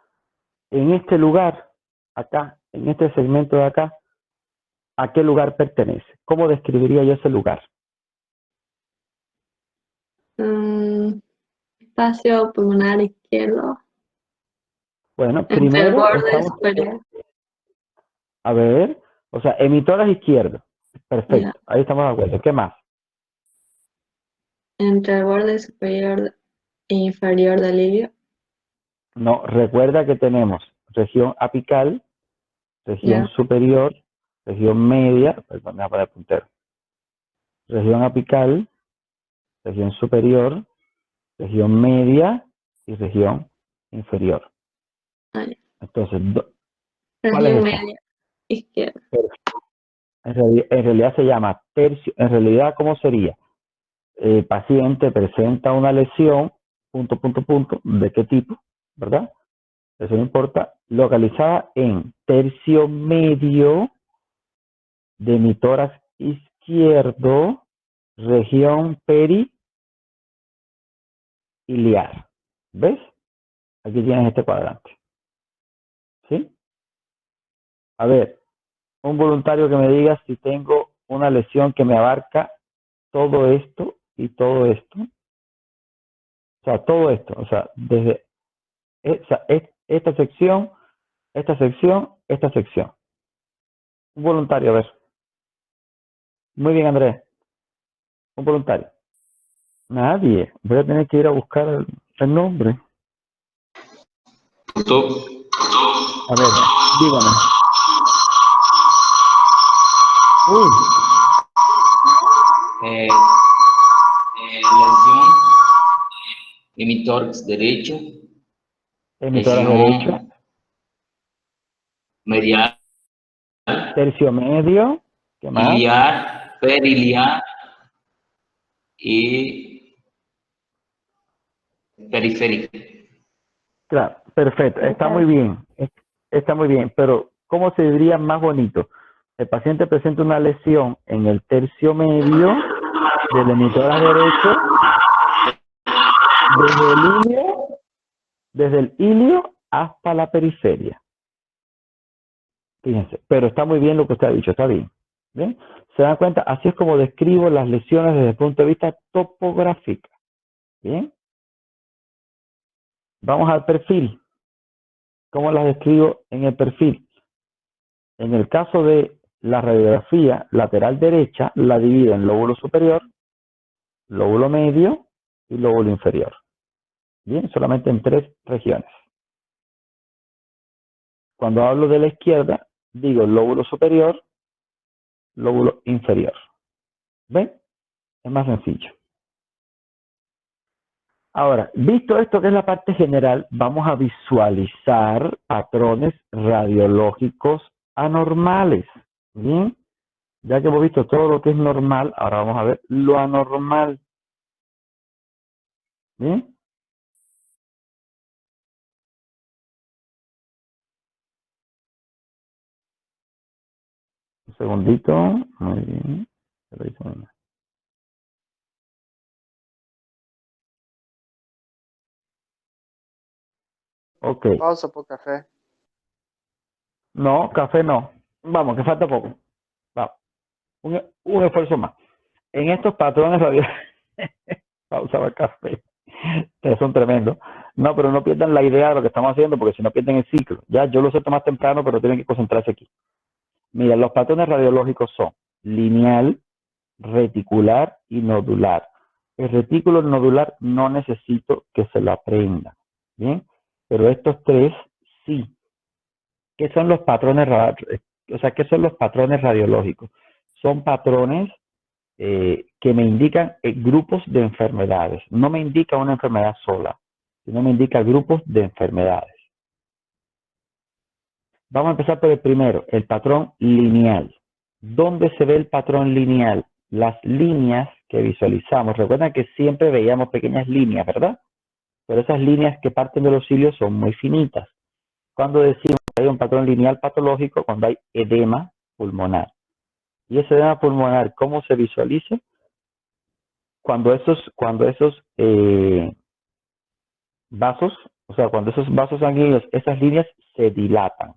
en este lugar, acá, en este segmento de acá, ¿a qué lugar pertenece? ¿Cómo describiría yo ese lugar? Espacio pulmonar izquierdo. Bueno, Entre el primero borde estamos, superior. a ver, o sea, emitoras izquierdo. Perfecto, Ya. ahí estamos de acuerdo. ¿Qué más? Entre el borde superior e inferior del ilio. No, recuerda que tenemos región apical, región Ya. superior, región media, perdón, voy a poner puntero. Región apical, región superior, región media y región inferior. Ahí. Entonces, ¿cuál Región es esa? media izquierda. En realidad se llama tercio. En realidad, ¿cómo sería? El paciente presenta una lesión, punto, punto, punto, ¿de qué tipo? ¿Verdad? Eso no importa. Localizada en tercio medio de mi tórax izquierdo, región periiliar. ¿Ves? Aquí tienes este cuadrante. ¿Sí? A ver, un voluntario que me diga si tengo una lesión que me abarca todo esto y todo esto. O sea, todo esto. O sea, desde esta sección, esta sección, esta sección. Un voluntario, a ver. Muy bien, Andrés. Un voluntario. Nadie. Voy a tener que ir a buscar el nombre. Doctor, A ver, dígame. Uy, lesión en mi tórax derecho, emisoras derecho, lesión medial, tercio medio. ¿Qué más? iliar, periliar y periférica. Claro, perfecto. Está muy bien. Está muy bien. Pero, ¿cómo se diría más bonito? El paciente presenta una lesión en el tercio medio del emisoras derecho, desde el ilio hasta la periferia. Fíjense, pero está muy bien lo que usted ha dicho, está bien. ¿Bien? ¿Se dan cuenta? Así es como describo las lesiones desde el punto de vista topográfico. ¿Bien? Vamos al perfil. ¿Cómo las describo en el perfil? En el caso de la radiografía lateral derecha, la divido en lóbulo superior, lóbulo medio y lóbulo inferior. Bien, solamente en 3 regiones. Cuando hablo de la izquierda, digo lóbulo superior, lóbulo inferior. ¿Ven? Es más sencillo. Ahora, visto esto que es la parte general, vamos a visualizar patrones radiológicos anormales. Bien, ya que hemos visto todo lo que es normal, ahora vamos a ver lo anormal. Bien. Un segundito. Muy bien. Ok. Pausa por café. No, café no. Vamos, que falta poco. Vamos. Un esfuerzo más. En estos patrones radiológicos, pausa para el café, ustedes son tremendos. No, pero no pierdan la idea de lo que estamos haciendo, porque si no pierden el ciclo. Ya, yo lo sé más temprano, pero tienen que concentrarse aquí. Mira, los patrones radiológicos son lineal, reticular y nodular. El retículo nodular no necesito que se lo aprendan, ¿bien? Pero estos tres sí. ¿Qué son los patrones? ¿Qué son los patrones radiológicos? Son patrones que me indican grupos de enfermedades. No me indica una enfermedad sola, sino me indica grupos de enfermedades. Vamos a empezar por el primero, el patrón lineal. ¿Dónde se ve el patrón lineal? Las líneas que visualizamos. Recuerden que siempre veíamos pequeñas líneas, ¿verdad? Pero esas líneas que parten de los cilios son muy finitas. Cuando decimos que hay un patrón lineal patológico, cuando hay edema pulmonar. Y ese edema pulmonar, ¿cómo se visualiza? Cuando esos vasos, o sea, cuando esos vasos sanguíneos, esas líneas se dilatan,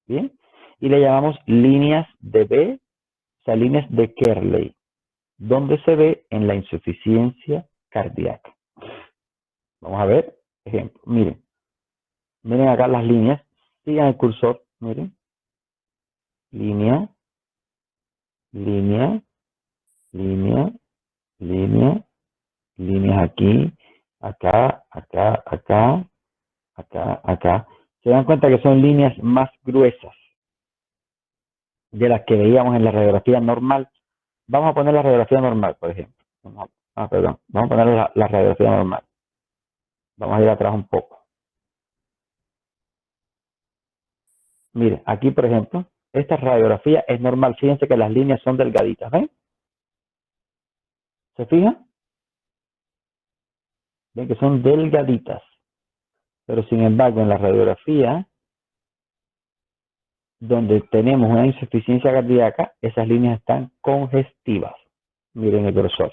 ¿bien? Y le llamamos líneas de B, o sea, líneas de Kerley, donde se ve en la insuficiencia cardíaca. Vamos a ver, ejemplo, miren acá las líneas, sigan el cursor, miren, línea, línea, línea, línea, líneas aquí, acá, acá, acá, acá, acá. Se dan cuenta que son líneas más gruesas de las que veíamos en la radiografía normal. Vamos a poner la radiografía normal, por ejemplo. Vamos a poner la radiografía normal. Vamos a ir atrás un poco. Mire, aquí, por ejemplo, esta radiografía es normal. Fíjense que las líneas son delgaditas, ¿ven? ¿Se fijan? Ven que son delgaditas. Pero sin embargo, en la radiografía, donde tenemos una insuficiencia cardíaca, esas líneas están congestivas. Miren el grosor.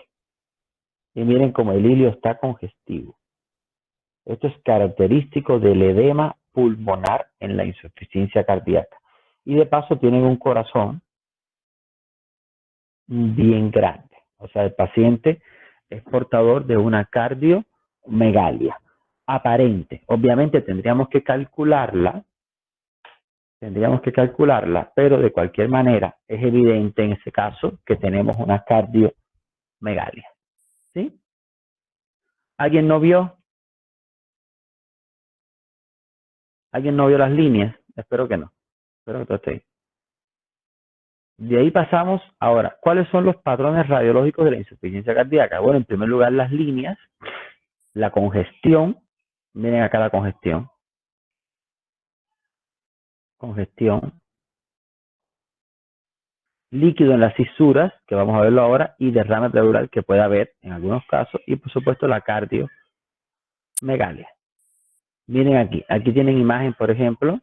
Y miren cómo el hilio está congestivo. Esto es característico del edema pulmonar en la insuficiencia cardíaca. Y de paso tienen un corazón bien grande. O sea, el paciente es portador de una cardiomegalia aparente. Obviamente tendríamos que calcularla, pero de cualquier manera es evidente en ese caso que tenemos una cardiomegalia. ¿Sí? ¿Alguien no vio? ¿Alguien no vio las líneas? Espero que no. Espero que todo esté ahí. De ahí pasamos ahora. ¿Cuáles son los patrones radiológicos de la insuficiencia cardíaca? Bueno, en primer lugar, las líneas, la congestión. Miren acá la congestión. Congestión. Líquido en las fisuras, que vamos a verlo ahora, y derrame pleural que puede haber en algunos casos. Y por supuesto la cardiomegalia. Miren aquí. Aquí tienen imagen, por ejemplo,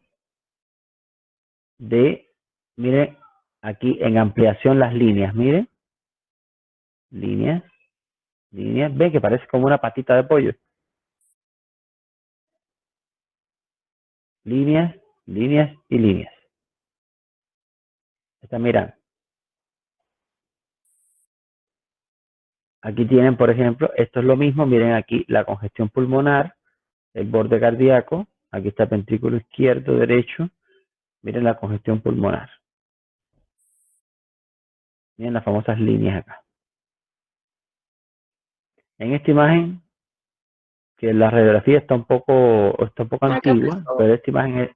miren aquí en ampliación las líneas. Miren. Líneas. Ven que parece como una patita de pollo. Líneas y líneas. Están mirando. Aquí tienen, por ejemplo, esto es lo mismo. Miren aquí la congestión pulmonar, el borde cardíaco. Aquí está el ventrículo izquierdo, derecho. Miren la congestión pulmonar. Miren las famosas líneas acá. En esta imagen, que la radiografía está un poco antigua, pero esta imagen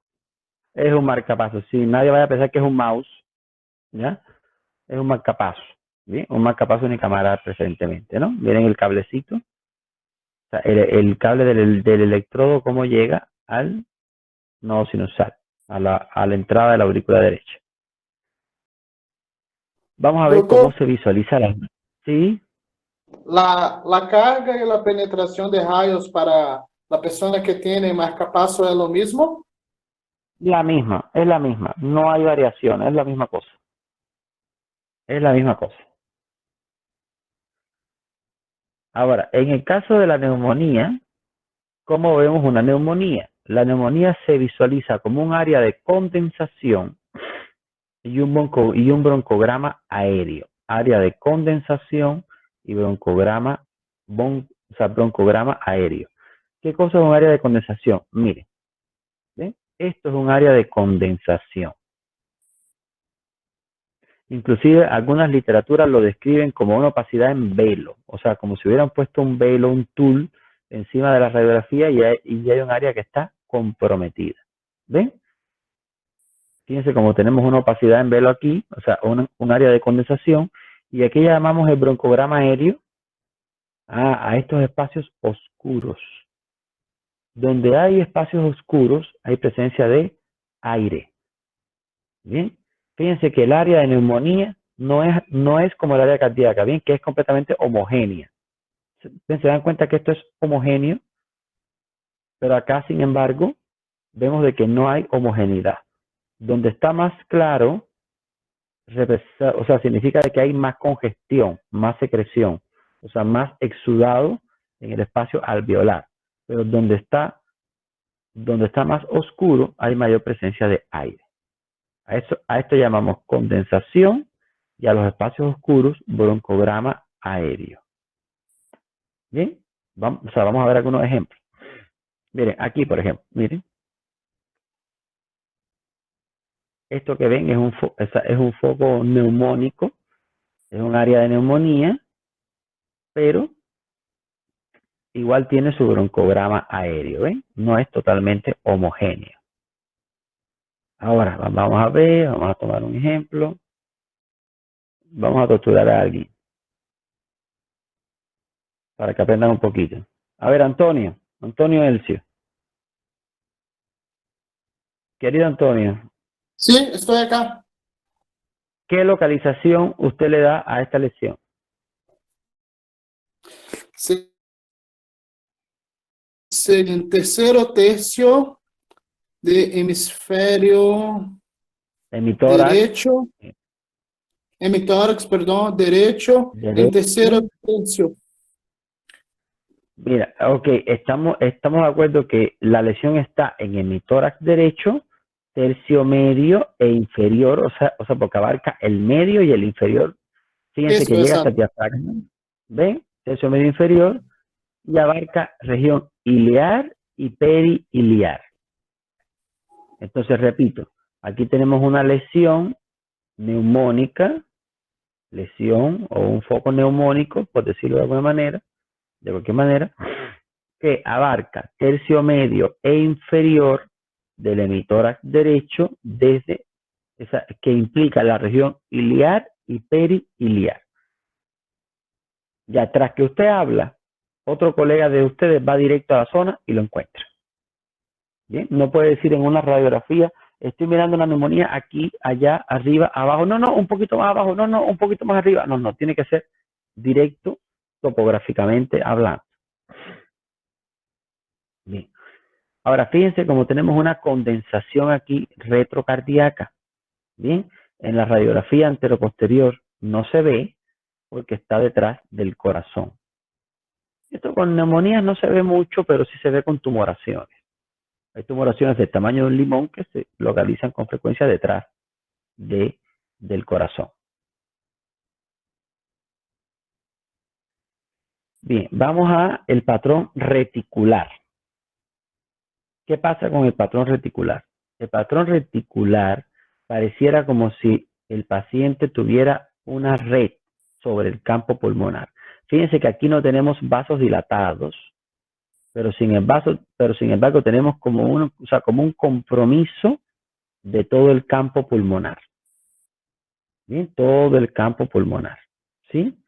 es un marcapasos. Si nadie vaya a pensar que es un mouse, ¿ya? Es un marcapasos, ¿bien? Un marcapasos unicameral preferentemente, ¿no? Miren el cablecito. O sea, el cable del electrodo, cómo llega al nodo sinusal, a la entrada de la aurícula derecha. Vamos a ver cómo se visualiza la... ¿Sí? La carga y la penetración de rayos para la persona que tiene marcapaso es lo mismo? Es la misma. No hay variación, es la misma cosa. Ahora, en el caso de la neumonía, ¿cómo vemos una neumonía? La neumonía se visualiza como un área de condensación y un broncograma aéreo. área de condensación y broncograma, broncograma aéreo. ¿Qué cosa es un área de condensación? Miren, ¿ven? Esto es un área de condensación. Inclusive algunas literaturas lo describen como una opacidad en velo, o sea, como si hubieran puesto un velo, un tul, encima de la radiografía y hay un área que está comprometida. ¿Ven? Fíjense como tenemos una opacidad en velo aquí, o sea, un área de condensación, y aquí llamamos el broncograma aéreo a estos espacios oscuros. Donde hay espacios oscuros, hay presencia de aire. Bien, fíjense que el área de neumonía no es como el área cardíaca, bien, que es completamente homogénea. Se dan cuenta que esto es homogéneo, pero acá, sin embargo, vemos de que no hay homogeneidad. Donde está más claro, o sea, significa que hay más congestión, más secreción, o sea, más exudado en el espacio alveolar. Pero donde está más oscuro, hay mayor presencia de aire. A esto llamamos condensación y a los espacios oscuros broncograma aéreo. Bien, vamos a ver algunos ejemplos. Miren, aquí por ejemplo, miren. Esto que ven es un foco neumónico, es un área de neumonía, pero igual tiene su broncograma aéreo, ¿ven? No es totalmente homogéneo. Ahora, vamos a ver, vamos a tomar un ejemplo. Vamos a torturar a alguien para que aprendan un poquito. A ver, Antonio Elcio. Querido Antonio. Sí, estoy acá. ¿Qué localización usted le da a esta lesión? Sí. El tercero tercio de hemisferio derecho, hemitórax, perdón, derecho, el tercero tercio. Mira, ok, estamos de acuerdo que la lesión está en hemitórax derecho, tercio medio e inferior, o sea, porque abarca el medio y el inferior. Fíjense que llega hasta el diafragma. ¿Ven? Tercio medio inferior y abarca región iliar y periiliar. Entonces, repito, aquí tenemos una lesión neumónica, lesión o un foco neumónico, por decirlo de cualquier manera, que abarca tercio medio e inferior del hemitórax derecho que implica la región iliar y periiliar. Ya tras que usted habla, otro colega de ustedes va directo a la zona y lo encuentra. Bien, no puede decir en una radiografía, estoy mirando una neumonía aquí, allá, arriba, abajo, no, un poquito más abajo, no, un poquito más arriba, no, tiene que ser directo topográficamente hablando. Bien. Ahora, fíjense como tenemos una condensación aquí retrocardíaca. Bien, en la radiografía anteroposterior no se ve porque está detrás del corazón. Esto con neumonías no se ve mucho, pero sí se ve con tumoraciones. Hay tumoraciones del tamaño de un limón que se localizan con frecuencia detrás del corazón. Bien, vamos a el patrón reticular. ¿Qué pasa con el patrón reticular? El patrón reticular pareciera como si el paciente tuviera una red sobre el campo pulmonar. Fíjense que aquí no tenemos vasos dilatados, pero sin embargo tenemos como un compromiso de todo el campo pulmonar. Bien, todo el campo pulmonar, ¿sí?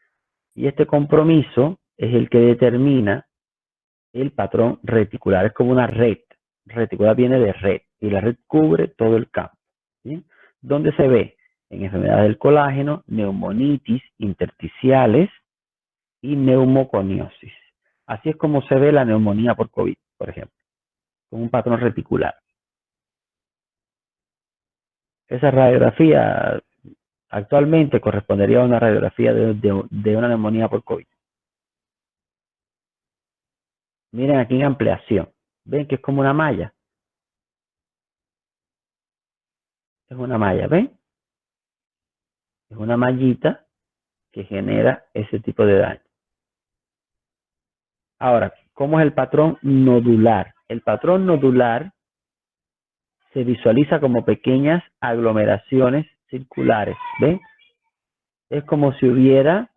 Y este compromiso es el que determina el patrón reticular. Es como una red. Reticular viene de red y la red cubre todo el campo, ¿sí? ¿Dónde se ve? En enfermedades del colágeno, neumonitis intersticiales y neumoconiosis. Así es como se ve la neumonía por COVID, por ejemplo, con un patrón reticular. Esa radiografía actualmente correspondería a una radiografía de una neumonía por COVID. Miren aquí en ampliación. ¿Ven que es como una malla? Es una malla, ¿ven? Es una mallita que genera ese tipo de daño. Ahora, ¿cómo es el patrón nodular? El patrón nodular se visualiza como pequeñas aglomeraciones circulares. ¿Ven? Es como si hubieran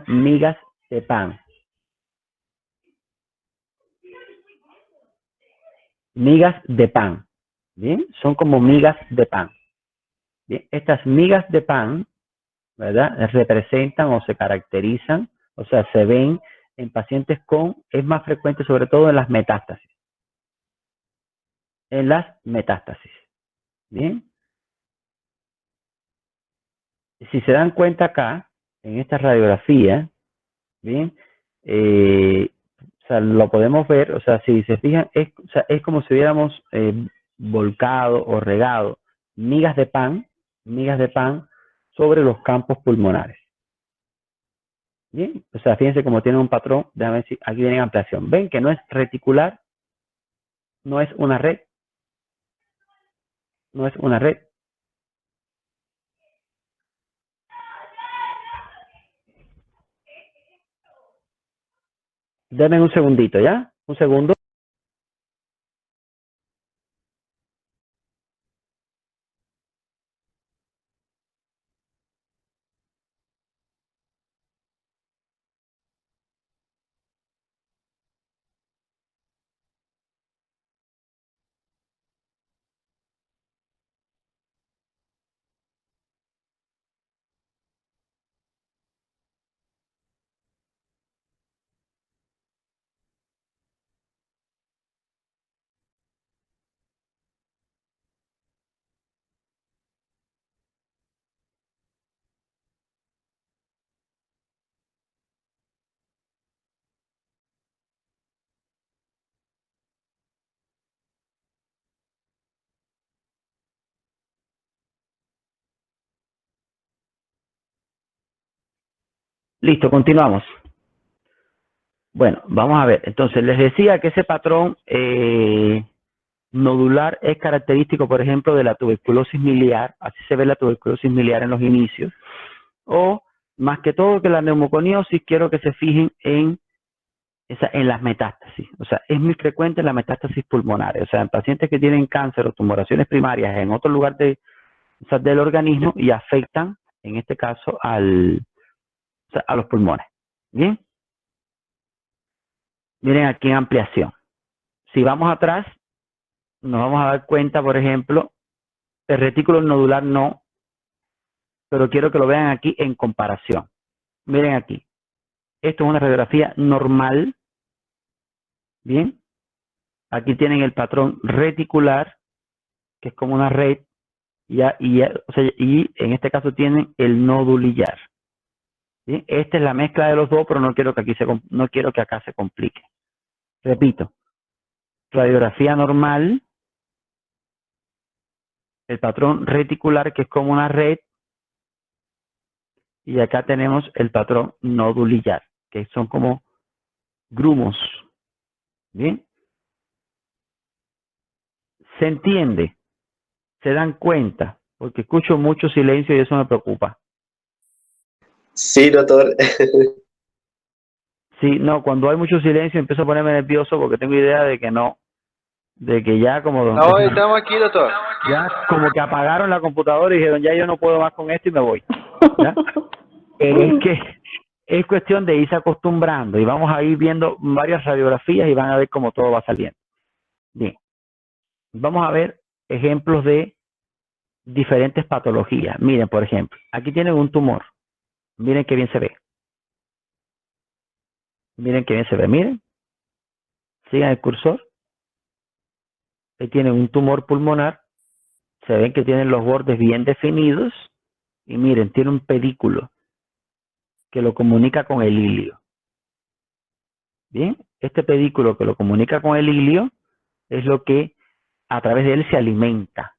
migas de pan. Migas de pan. ¿Bien? Son como migas de pan. Bien, estas migas de pan, ¿verdad? Representan o se caracterizan, o sea, se ven en pacientes es más frecuente sobre todo en las metástasis. En las metástasis. Bien. Si se dan cuenta acá, en esta radiografía, bien, o sea, lo podemos ver, o sea, si se fijan, es como si hubiéramos volcado o regado migas de pan sobre los campos pulmonares. Bien, o sea, fíjense cómo tiene un patrón, déjame ver si aquí viene ampliación. Ven que no es reticular, no es una red, no es una red. Denme un segundito, ¿ya? Un segundo. Listo, continuamos. Bueno, vamos a ver. Entonces, les decía que ese patrón nodular es característico, por ejemplo, de la tuberculosis miliar. Así se ve la tuberculosis miliar en los inicios. O, más que todo que la neumoconiosis, quiero que se fijen en las metástasis. O sea, es muy frecuente en la metástasis pulmonares. O sea, en pacientes que tienen cáncer o tumoraciones primarias en otro lugar del organismo y afectan, en este caso, a los pulmones. ¿Bien? Miren aquí en ampliación. Si vamos atrás, nos vamos a dar cuenta, por ejemplo, el retículo nodular no, pero quiero que lo vean aquí en comparación. Miren aquí. Esto es una radiografía normal. Bien. Aquí tienen el patrón reticular, que es como una red, y en este caso tienen el nodulillar. ¿Bien? Esta es la mezcla de los dos, pero no quiero que acá se complique. Repito, radiografía normal, el patrón reticular, que es como una red, y acá tenemos el patrón nodulillar, que son como grumos. ¿Bien? ¿Se entiende? ¿Se dan cuenta? Porque escucho mucho silencio y eso me preocupa. Sí, doctor. Sí, no, cuando hay mucho silencio empiezo a ponerme nervioso porque tengo idea de que ya como... No, estamos aquí, doctor. Ya como que apagaron la computadora y dijeron, ya yo no puedo más con esto y me voy. ¿Ya? Pero es que es cuestión de irse acostumbrando y vamos a ir viendo varias radiografías y van a ver cómo todo va saliendo. Bien, vamos a ver ejemplos de diferentes patologías. Miren, por ejemplo, aquí tienen un tumor. Miren qué bien se ve. Miren qué bien se ve. Miren. Sigan el cursor. Ahí tienen un tumor pulmonar. Se ven que tienen los bordes bien definidos. Y miren, tiene un pedículo que lo comunica con el ilio. Bien, este pedículo que lo comunica con el ilio es lo que a través de él se alimenta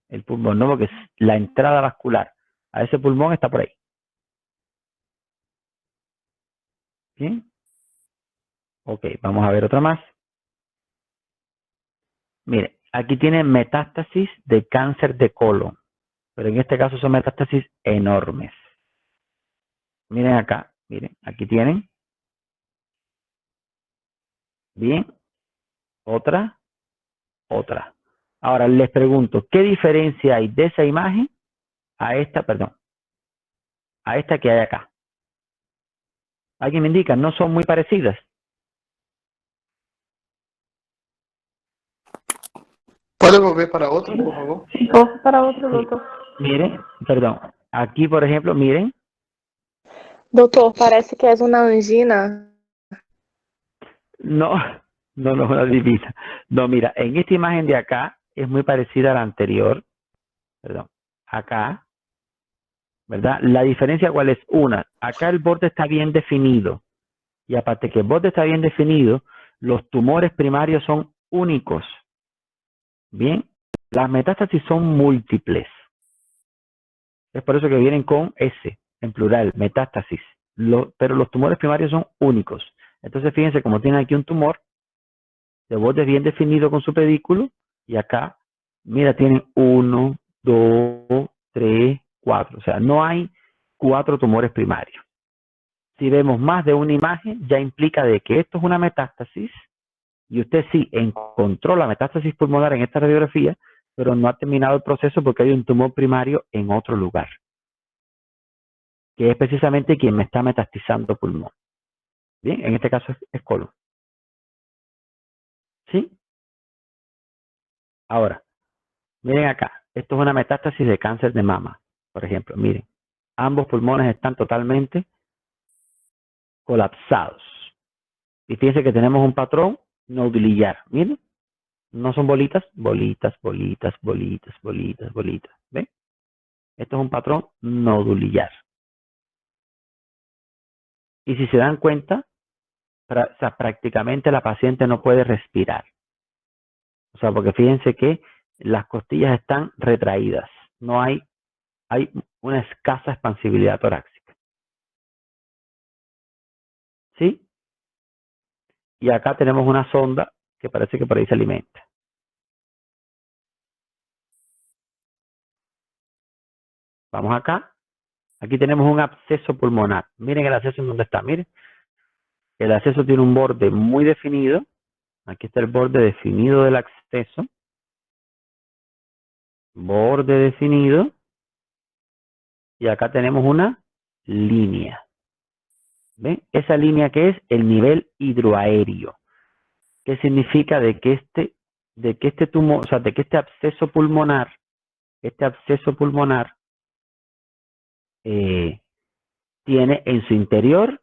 el pulmón, ¿no? Porque la entrada vascular a ese pulmón está por ahí. Bien. Ok, vamos a ver otra más. Mire, aquí tiene metástasis de cáncer de colon, pero en este caso son metástasis enormes. Miren acá, miren, aquí tienen. Bien, otra. Ahora les pregunto, ¿qué diferencia hay de esa imagen a esta, perdón, a esta que hay acá? ¿Alguien me indica? ¿No son muy parecidas? ¿Puede volver para otra, por favor? O para outro, doutor. Miren, perdón, aquí por ejemplo, miren. Doutor, parece que és uma angina. No, no es una divisa. No, mira, en esta imagen de acá es muy parecida a la anterior. Perdón, acá, ¿verdad? La diferencia cuál es? Una, acá el borde está bien definido. Y aparte que el borde está bien definido, los tumores primarios son únicos. Bien, las metástasis son múltiples. Es por eso que vienen con S, en plural, metástasis. Pero los tumores primarios son únicos. Entonces fíjense, como tienen aquí un tumor, de borde bien definido con su pedículo, y acá, mira, tienen 1, 2, 3, 4. O sea, no hay 4 tumores primarios. Si vemos más de una imagen, ya implica de que esto es una metástasis, y usted sí encontró la metástasis pulmonar en esta radiografía, pero no ha terminado el proceso porque hay un tumor primario en otro lugar, que es precisamente quien me está metastizando pulmón. Bien, en este caso es colon. ¿Sí? Ahora, miren acá, esto es una metástasis de cáncer de mama, por ejemplo, miren, ambos pulmones están totalmente colapsados. Y fíjense que tenemos un patrón nodulillar, miren, no son bolitas, bolitas, bolitas, bolitas, bolitas, bolitas, ¿ven? Esto es un patrón nodulillar. Y si se dan cuenta, o sea, prácticamente la paciente no puede respirar. O sea, porque fíjense que las costillas están retraídas. No hay una escasa expansibilidad torácica. ¿Sí? Y acá tenemos una sonda que parece que por ahí se alimenta. Vamos acá. Aquí tenemos un absceso pulmonar. Miren el absceso en dónde está. Miren. El absceso tiene un borde muy definido. Aquí está el borde definido del absceso. Borde definido. Y acá tenemos una línea. ¿Ven? Esa línea que es el nivel hidroaéreo. ¿Qué significa? De que este tumor, o sea, de que este absceso pulmonar tiene en su interior,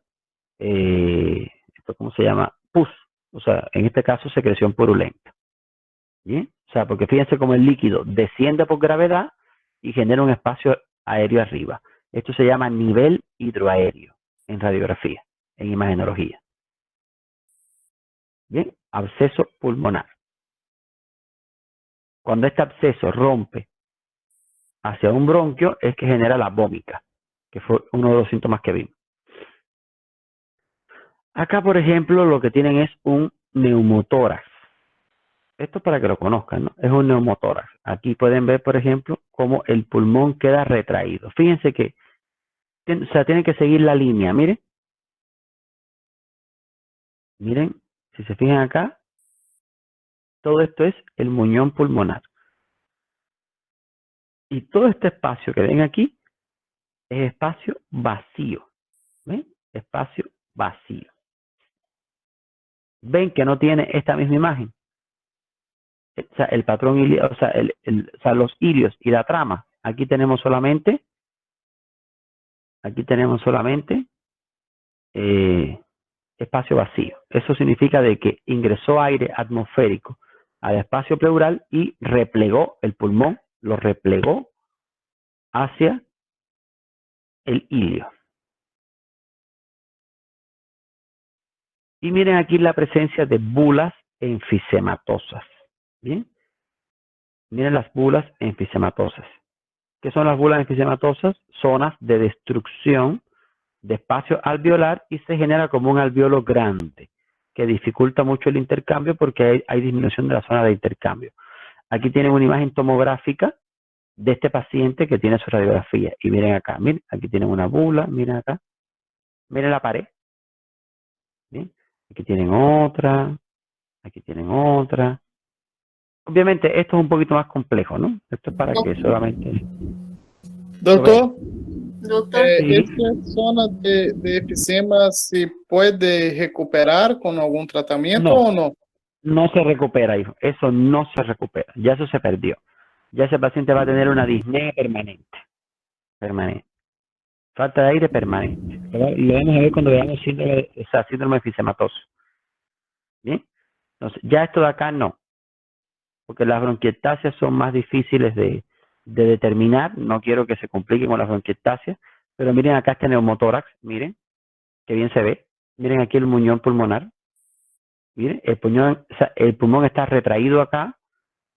¿cómo se llama? Pus. O sea, en este caso secreción purulenta. ¿Bien? O sea, porque fíjense cómo el líquido desciende por gravedad y genera un espacio aéreo arriba. Esto se llama nivel hidroaéreo en radiografía, en imagenología. Bien, absceso pulmonar. Cuando este absceso rompe hacia un bronquio es que genera la vómica, que fue uno de los síntomas que vimos. Acá, por ejemplo, lo que tienen es un neumotórax. Esto es para que lo conozcan, ¿no? Es un neumotórax. Aquí pueden ver, por ejemplo, cómo el pulmón queda retraído. Fíjense que, o sea, tienen que seguir la línea, miren. Miren, si se fijan acá, todo esto es el muñón pulmonar. Y todo este espacio que ven aquí es espacio vacío. ¿Ven? Espacio vacío. ¿Ven que no tiene esta misma imagen? O sea, el patrón, o sea, los ilios y la trama. Aquí tenemos solamente espacio vacío. Eso significa de que ingresó aire atmosférico al espacio pleural y replegó el pulmón, lo replegó hacia el ilio. Y miren aquí la presencia de bulas enfisematosas. Bien. Miren las bulas enfisematosas. ¿Qué son las bulas enfisematosas? Zonas de destrucción de espacio alveolar y se genera como un alveolo grande que dificulta mucho el intercambio porque hay disminución de la zona de intercambio. Aquí tienen una imagen tomográfica de este paciente que tiene su radiografía. Y miren acá, miren, aquí tienen una bula, miren acá. Miren la pared. ¿Bien? Aquí tienen otra. Aquí tienen otra. Obviamente esto es un poquito más complejo, ¿no? Esto es para que solamente lo vean. Doutor, Doctor, Sí. esta zona de efisema se puede recuperar con algún tratamiento No. o no? No se recupera, hijo. Eso no se recupera. Ya eso se perdió. Ya ese paciente va a tener una disnea permanente. Permanente. Falta de aire permanente. Lo vamos a ver cuando veamos síndrome efisematoso. ¿Bien? Entonces, ya esto de acá no. Porque las bronquiectasias son más difíciles de determinar. No quiero que se compliquen con las bronquiectasias. Pero miren acá este neumotórax. Miren, que bien se ve. Miren aquí el muñón pulmonar. Miren, el pulmón está retraído acá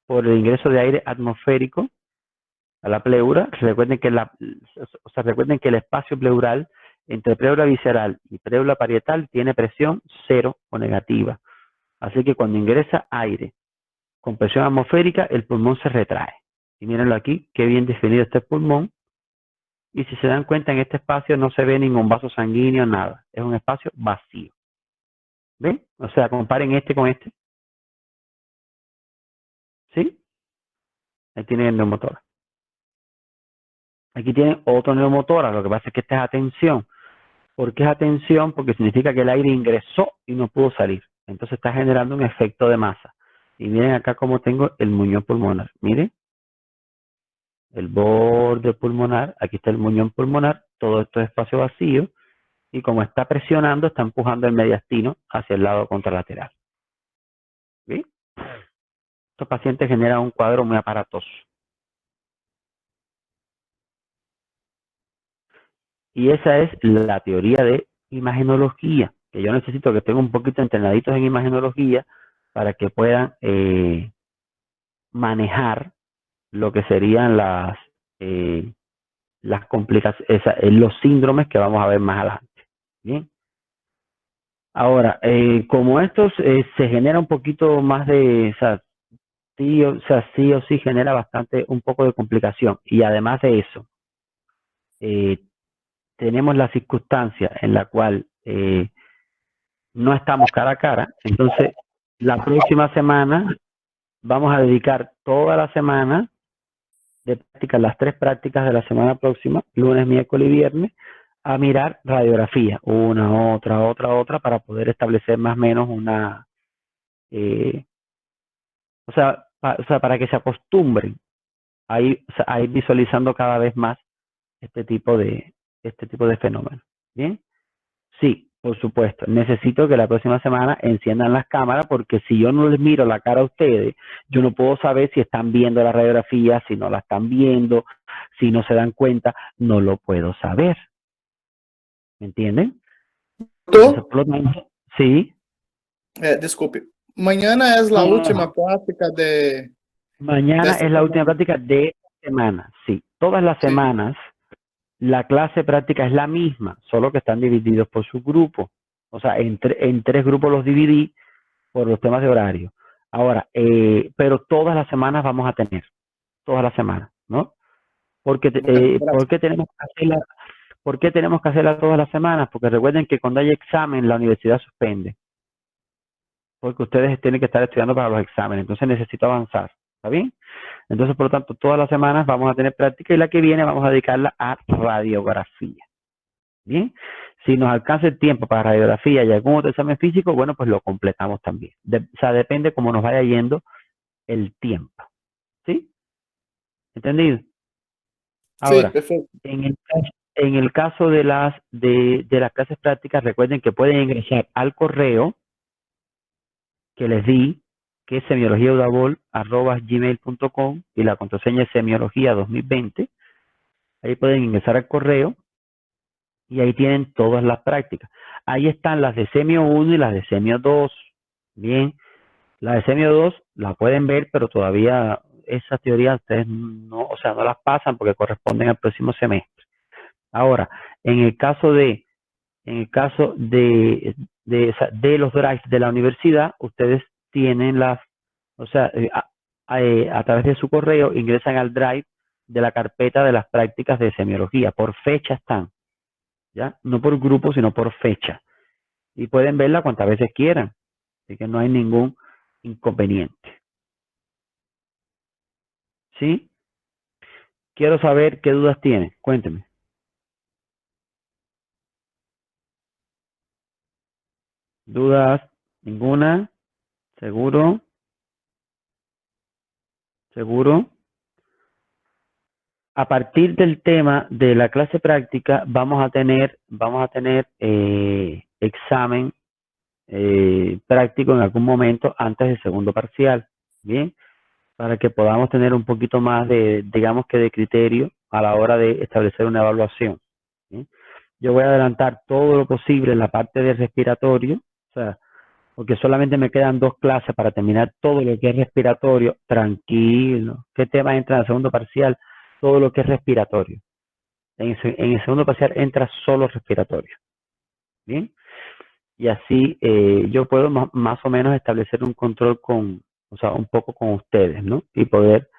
por el ingreso de aire atmosférico a la pleura. Recuerden que recuerden que el espacio pleural entre pleura visceral y pleura parietal tiene presión cero o negativa. Así que cuando ingresa aire con presión atmosférica, el pulmón se retrae. Y mírenlo aquí, qué bien definido este pulmón. Y si se dan cuenta, en este espacio no se ve ningún vaso sanguíneo, nada. Es un espacio vacío. ¿Ven? O sea, comparen este con este. ¿Sí? Ahí tienen el neumotórax. Aquí tienen otro neumotórax. Lo que pasa es que esta es atención. ¿Por qué es atención? Porque significa que el aire ingresó y no pudo salir. Entonces está generando un efecto de masa. Y miren acá cómo tengo el muñón pulmonar. Miren. El borde pulmonar. Aquí está el muñón pulmonar. Todo esto es espacio vacío. Y como está presionando, está empujando el mediastino hacia el lado contralateral. ¿Sí? Estos pacientes generan un cuadro muy aparatoso. Y esa es la teoría de imagenología, que yo necesito que estén un poquito entrenaditos en imagenología para que puedan manejar lo que serían las complicaciones, los síndromes que vamos a ver más adelante. Bien. Ahora, como estos se genera un poquito más de, sí o sí genera bastante, un poco de complicación. Y además de eso, tenemos la circunstancia en la cual no estamos cara a cara. Entonces, la próxima semana vamos a dedicar toda la semana de prácticas, las 3 prácticas de la semana próxima, lunes, miércoles y viernes, a mirar radiografía, una, otra, para poder establecer más o menos una, para que se acostumbren a ir visualizando cada vez más este tipo de fenómenos. ¿Bien? Sí, por supuesto. Necesito que la próxima semana enciendan las cámaras porque si yo no les miro la cara a ustedes, yo no puedo saber si están viendo la radiografía, si no la están viendo, si no se dan cuenta, no lo puedo saber. ¿Me entienden? Entonces, por lo tanto, sí. Desculpe. Mañana es la última práctica de... Mañana es la última práctica de esta semana. Sí, todas las semanas la clase práctica es la misma, solo que están divididos por su grupo. O sea, en 3 grupos los dividí por los temas de horario. Ahora, pero todas las semanas vamos a tener, todas las semanas, ¿no? ¿Por qué tenemos que hacerla todas las semanas? Porque recuerden que cuando hay examen, la universidad suspende. Porque ustedes tienen que estar estudiando para los exámenes, entonces necesito avanzar, ¿está bien? Entonces, por lo tanto, todas las semanas vamos a tener práctica y la que viene vamos a dedicarla a radiografía. Bien, si nos alcanza el tiempo para radiografía y algún otro examen físico, bueno, pues lo completamos también. O sea, depende cómo nos vaya yendo el tiempo. ¿Sí? ¿Entendido? Ahora, sí, perfecto. En el caso de las clases prácticas, recuerden que pueden ingresar al correo que les di, que es semiologiaudabol@gmail.com y la contraseña es semiología 2020. Ahí pueden ingresar al correo y ahí tienen todas las prácticas. Ahí están las de Semio 1 y las de Semio 2. Bien, la de Semio 2 la pueden ver, pero todavía esas teorías ustedes no las pasan porque corresponden al próximo semestre. Ahora, en el caso de los drives de la universidad, ustedes tienen a través de su correo ingresan al drive de la carpeta de las prácticas de semiología. Por fecha están. ¿ya? No por grupo, sino por fecha. Y pueden verla cuantas veces quieran. Así que no hay ningún inconveniente. ¿Sí? Quiero saber qué dudas tienen. Cuéntenme. ¿Dudas? ¿Ninguna? ¿Seguro? ¿Seguro? A partir del tema de la clase práctica vamos a tener examen práctico en algún momento antes del segundo parcial, ¿bien? Para que podamos tener un poquito más de, digamos que de criterio a la hora de establecer una evaluación, ¿bien? Yo voy a adelantar todo lo posible en la parte de respiratorio, o sea, porque solamente me quedan 2 clases para terminar todo lo que es respiratorio, tranquilo. ¿Qué tema entra en el segundo parcial? Todo lo que es respiratorio. En el segundo parcial entra solo respiratorio. ¿Bien? Y así yo puedo más o menos establecer un control o sea, un poco con ustedes, ¿no? Y poder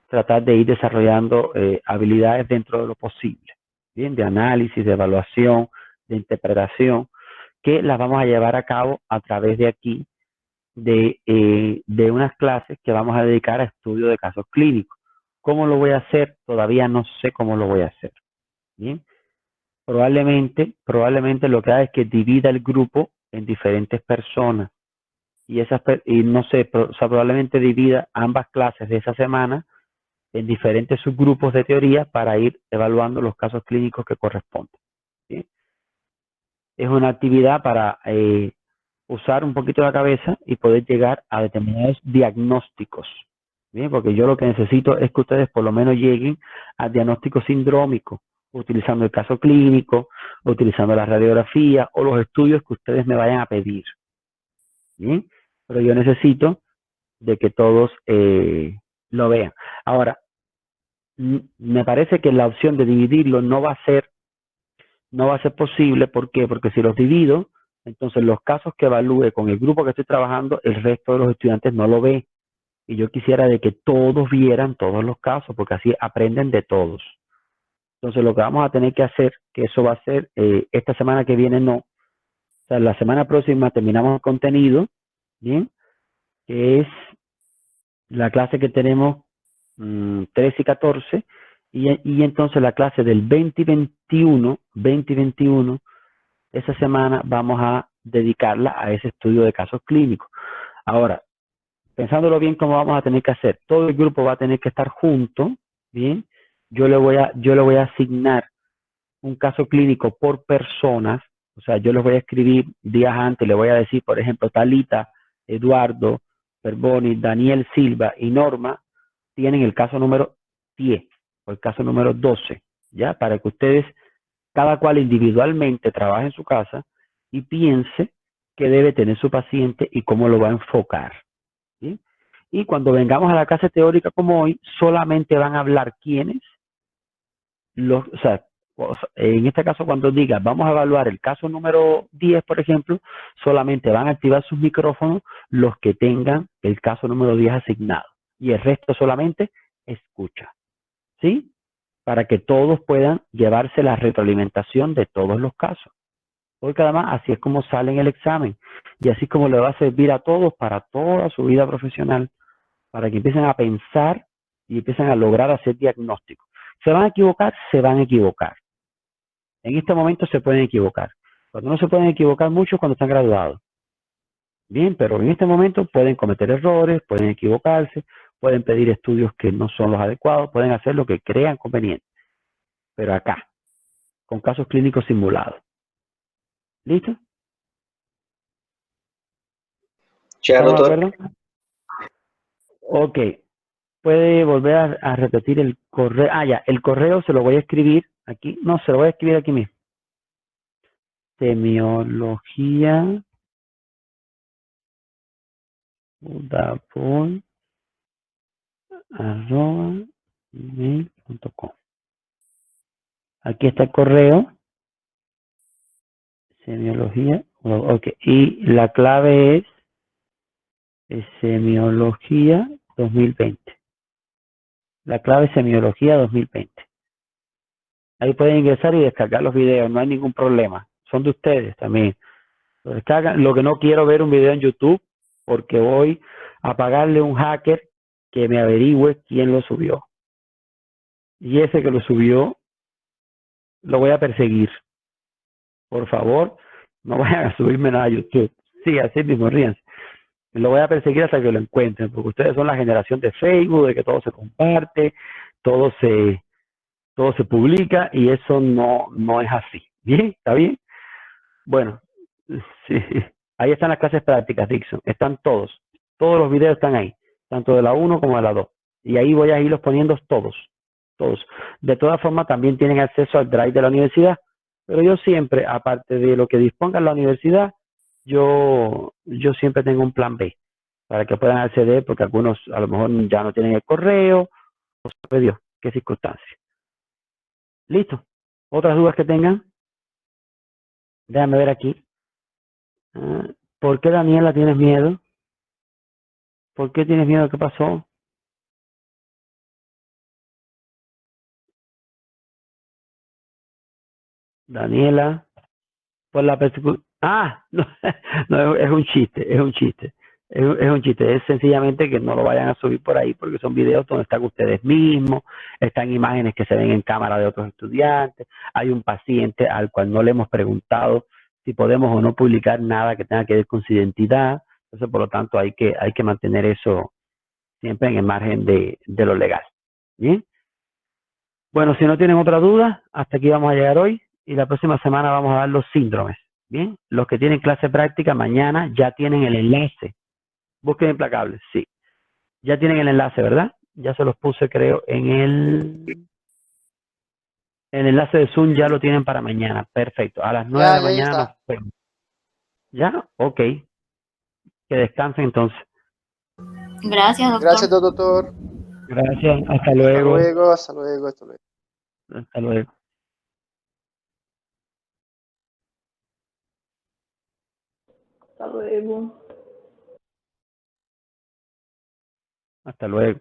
tratar de ir desarrollando habilidades dentro de lo posible. Bien, de análisis, de evaluación, de interpretación, que las vamos a llevar a cabo a través de aquí, de unas clases que vamos a dedicar a estudio de casos clínicos. ¿Cómo lo voy a hacer? Todavía no sé cómo lo voy a hacer. Bien, probablemente lo que haga es que divida el grupo en diferentes personas y no sé, o sea, probablemente divida ambas clases de esa semana en diferentes subgrupos de teoría para ir evaluando los casos clínicos que corresponden. ¿Sí? Es una actividad para usar un poquito la cabeza y poder llegar a determinados diagnósticos. Bien, porque yo lo que necesito es que ustedes por lo menos lleguen al diagnóstico sindrómico, utilizando el caso clínico, utilizando la radiografía o los estudios que ustedes me vayan a pedir. Bien, pero yo necesito de que todos lo vean. Ahora, me parece que la opción de dividirlo no va a ser posible. ¿Por qué? Porque si los divido, entonces los casos que evalúe con el grupo que estoy trabajando, el resto de los estudiantes no lo ve. Y yo quisiera de que todos vieran todos los casos, porque así aprenden de todos. Entonces lo que vamos a tener que hacer, que eso va a ser esta semana que viene no. O sea, la semana próxima terminamos el contenido, ¿bien? Que es la clase que tenemos 13 y 14, y entonces la clase del 20 y 21, esa semana vamos a dedicarla a ese estudio de casos clínicos. Ahora, pensándolo bien, ¿cómo vamos a tener que hacer? Todo el grupo va a tener que estar junto, ¿bien? Yo le voy a asignar un caso clínico por personas, o sea, yo les voy a escribir días antes, le voy a decir, por ejemplo, Talita, Eduardo, Perboni, Daniel Silva y Norma tienen el caso número 10 o el caso número 12, ¿ya? Para que ustedes, cada cual individualmente, trabaje en su casa y piense qué debe tener su paciente y cómo lo va a enfocar, ¿sí? Y cuando vengamos a la clase teórica como hoy, solamente van a hablar quiénes, o sea, en este caso cuando diga vamos a evaluar el caso número 10, por ejemplo, solamente van a activar sus micrófonos los que tengan el caso número 10 asignado y el resto solamente escucha, ¿sí? Para que todos puedan llevarse la retroalimentación de todos los casos. Porque además así es como sale en el examen y así es como le va a servir a todos para toda su vida profesional, para que empiecen a pensar y empiecen a lograr hacer diagnósticos. ¿Se van a equivocar? Se van a equivocar. En este momento se pueden equivocar. Cuando no se pueden equivocar mucho cuando están graduados. Bien, pero en este momento pueden cometer errores, pueden equivocarse, pueden pedir estudios que no son los adecuados, pueden hacer lo que crean conveniente. Pero acá, con casos clínicos simulados. ¿Listo? Ya, ¿Estamos de doctor. acuerdo? Ok. Puede volver a repetir el correo. Ah, ya, el correo se lo voy a escribir aquí. No, se lo voy a escribir aquí mismo. Semiología udapol@gmail.com. Aquí está el correo. Semiología. Ok. Y la clave es semiología 2020. La clave es semiología 2020. Ahí pueden ingresar y descargar los videos, no hay ningún problema. Son de ustedes también. Lo descargan. Lo que no quiero ver un video en YouTube porque voy a pagarle a un hacker que me averigüe quién lo subió. Y ese que lo subió, lo voy a perseguir. Por favor, no vayan a subirme nada a YouTube. Sí, así mismo, ríanse. Lo voy a perseguir hasta que lo encuentren, porque ustedes son la generación de Facebook, de que todo se comparte, todo se, todo se publica y eso no es así. ¿Bien? ¿Está bien? Bueno, sí. Ahí están las clases prácticas, Dixon. Están todos. Todos los videos están ahí, tanto de la 1 como de la 2. Y ahí voy a irlos poniendo todos. Todos. De todas formas, también tienen acceso al Drive de la universidad. Pero yo siempre, aparte de lo que disponga la universidad, yo siempre tengo un plan B para que puedan acceder, porque algunos a lo mejor ya no tienen el correo, o sabe Dios, qué circunstancias. Listo. ¿Otras dudas que tengan? Déjame ver aquí. ¿Por qué, Daniela, tienes miedo? ¿Por qué tienes miedo? ¿Qué pasó? Daniela, por la persecución. Ah, no, no, es un chiste, es un chiste. Es un chiste, es sencillamente que no lo vayan a subir por ahí porque son videos donde están ustedes mismos, están imágenes que se ven en cámara de otros estudiantes, hay un paciente al cual no le hemos preguntado si podemos o no publicar nada que tenga que ver con su identidad, entonces por lo tanto hay que mantener eso siempre en el margen de lo legal. ¿Bien? Bueno, si no tienen otra duda, hasta aquí vamos a llegar hoy y la próxima semana vamos a dar los síndromes. Bien, los que tienen clase práctica mañana ya tienen el enlace. Busquen Implacables, sí. Ya tienen el enlace, ¿verdad? Ya se los puse, creo, en el enlace de Zoom, ya lo tienen para mañana. Perfecto. A las 9 de la Ya ahí mañana nos está. vemos. ¿Ya? Ok. Que descansen entonces. Gracias, doctor. Gracias, doctor. Gracias. Hasta Hasta luego. luego, hasta luego, hasta luego. Hasta luego. Hasta luego. Hasta luego.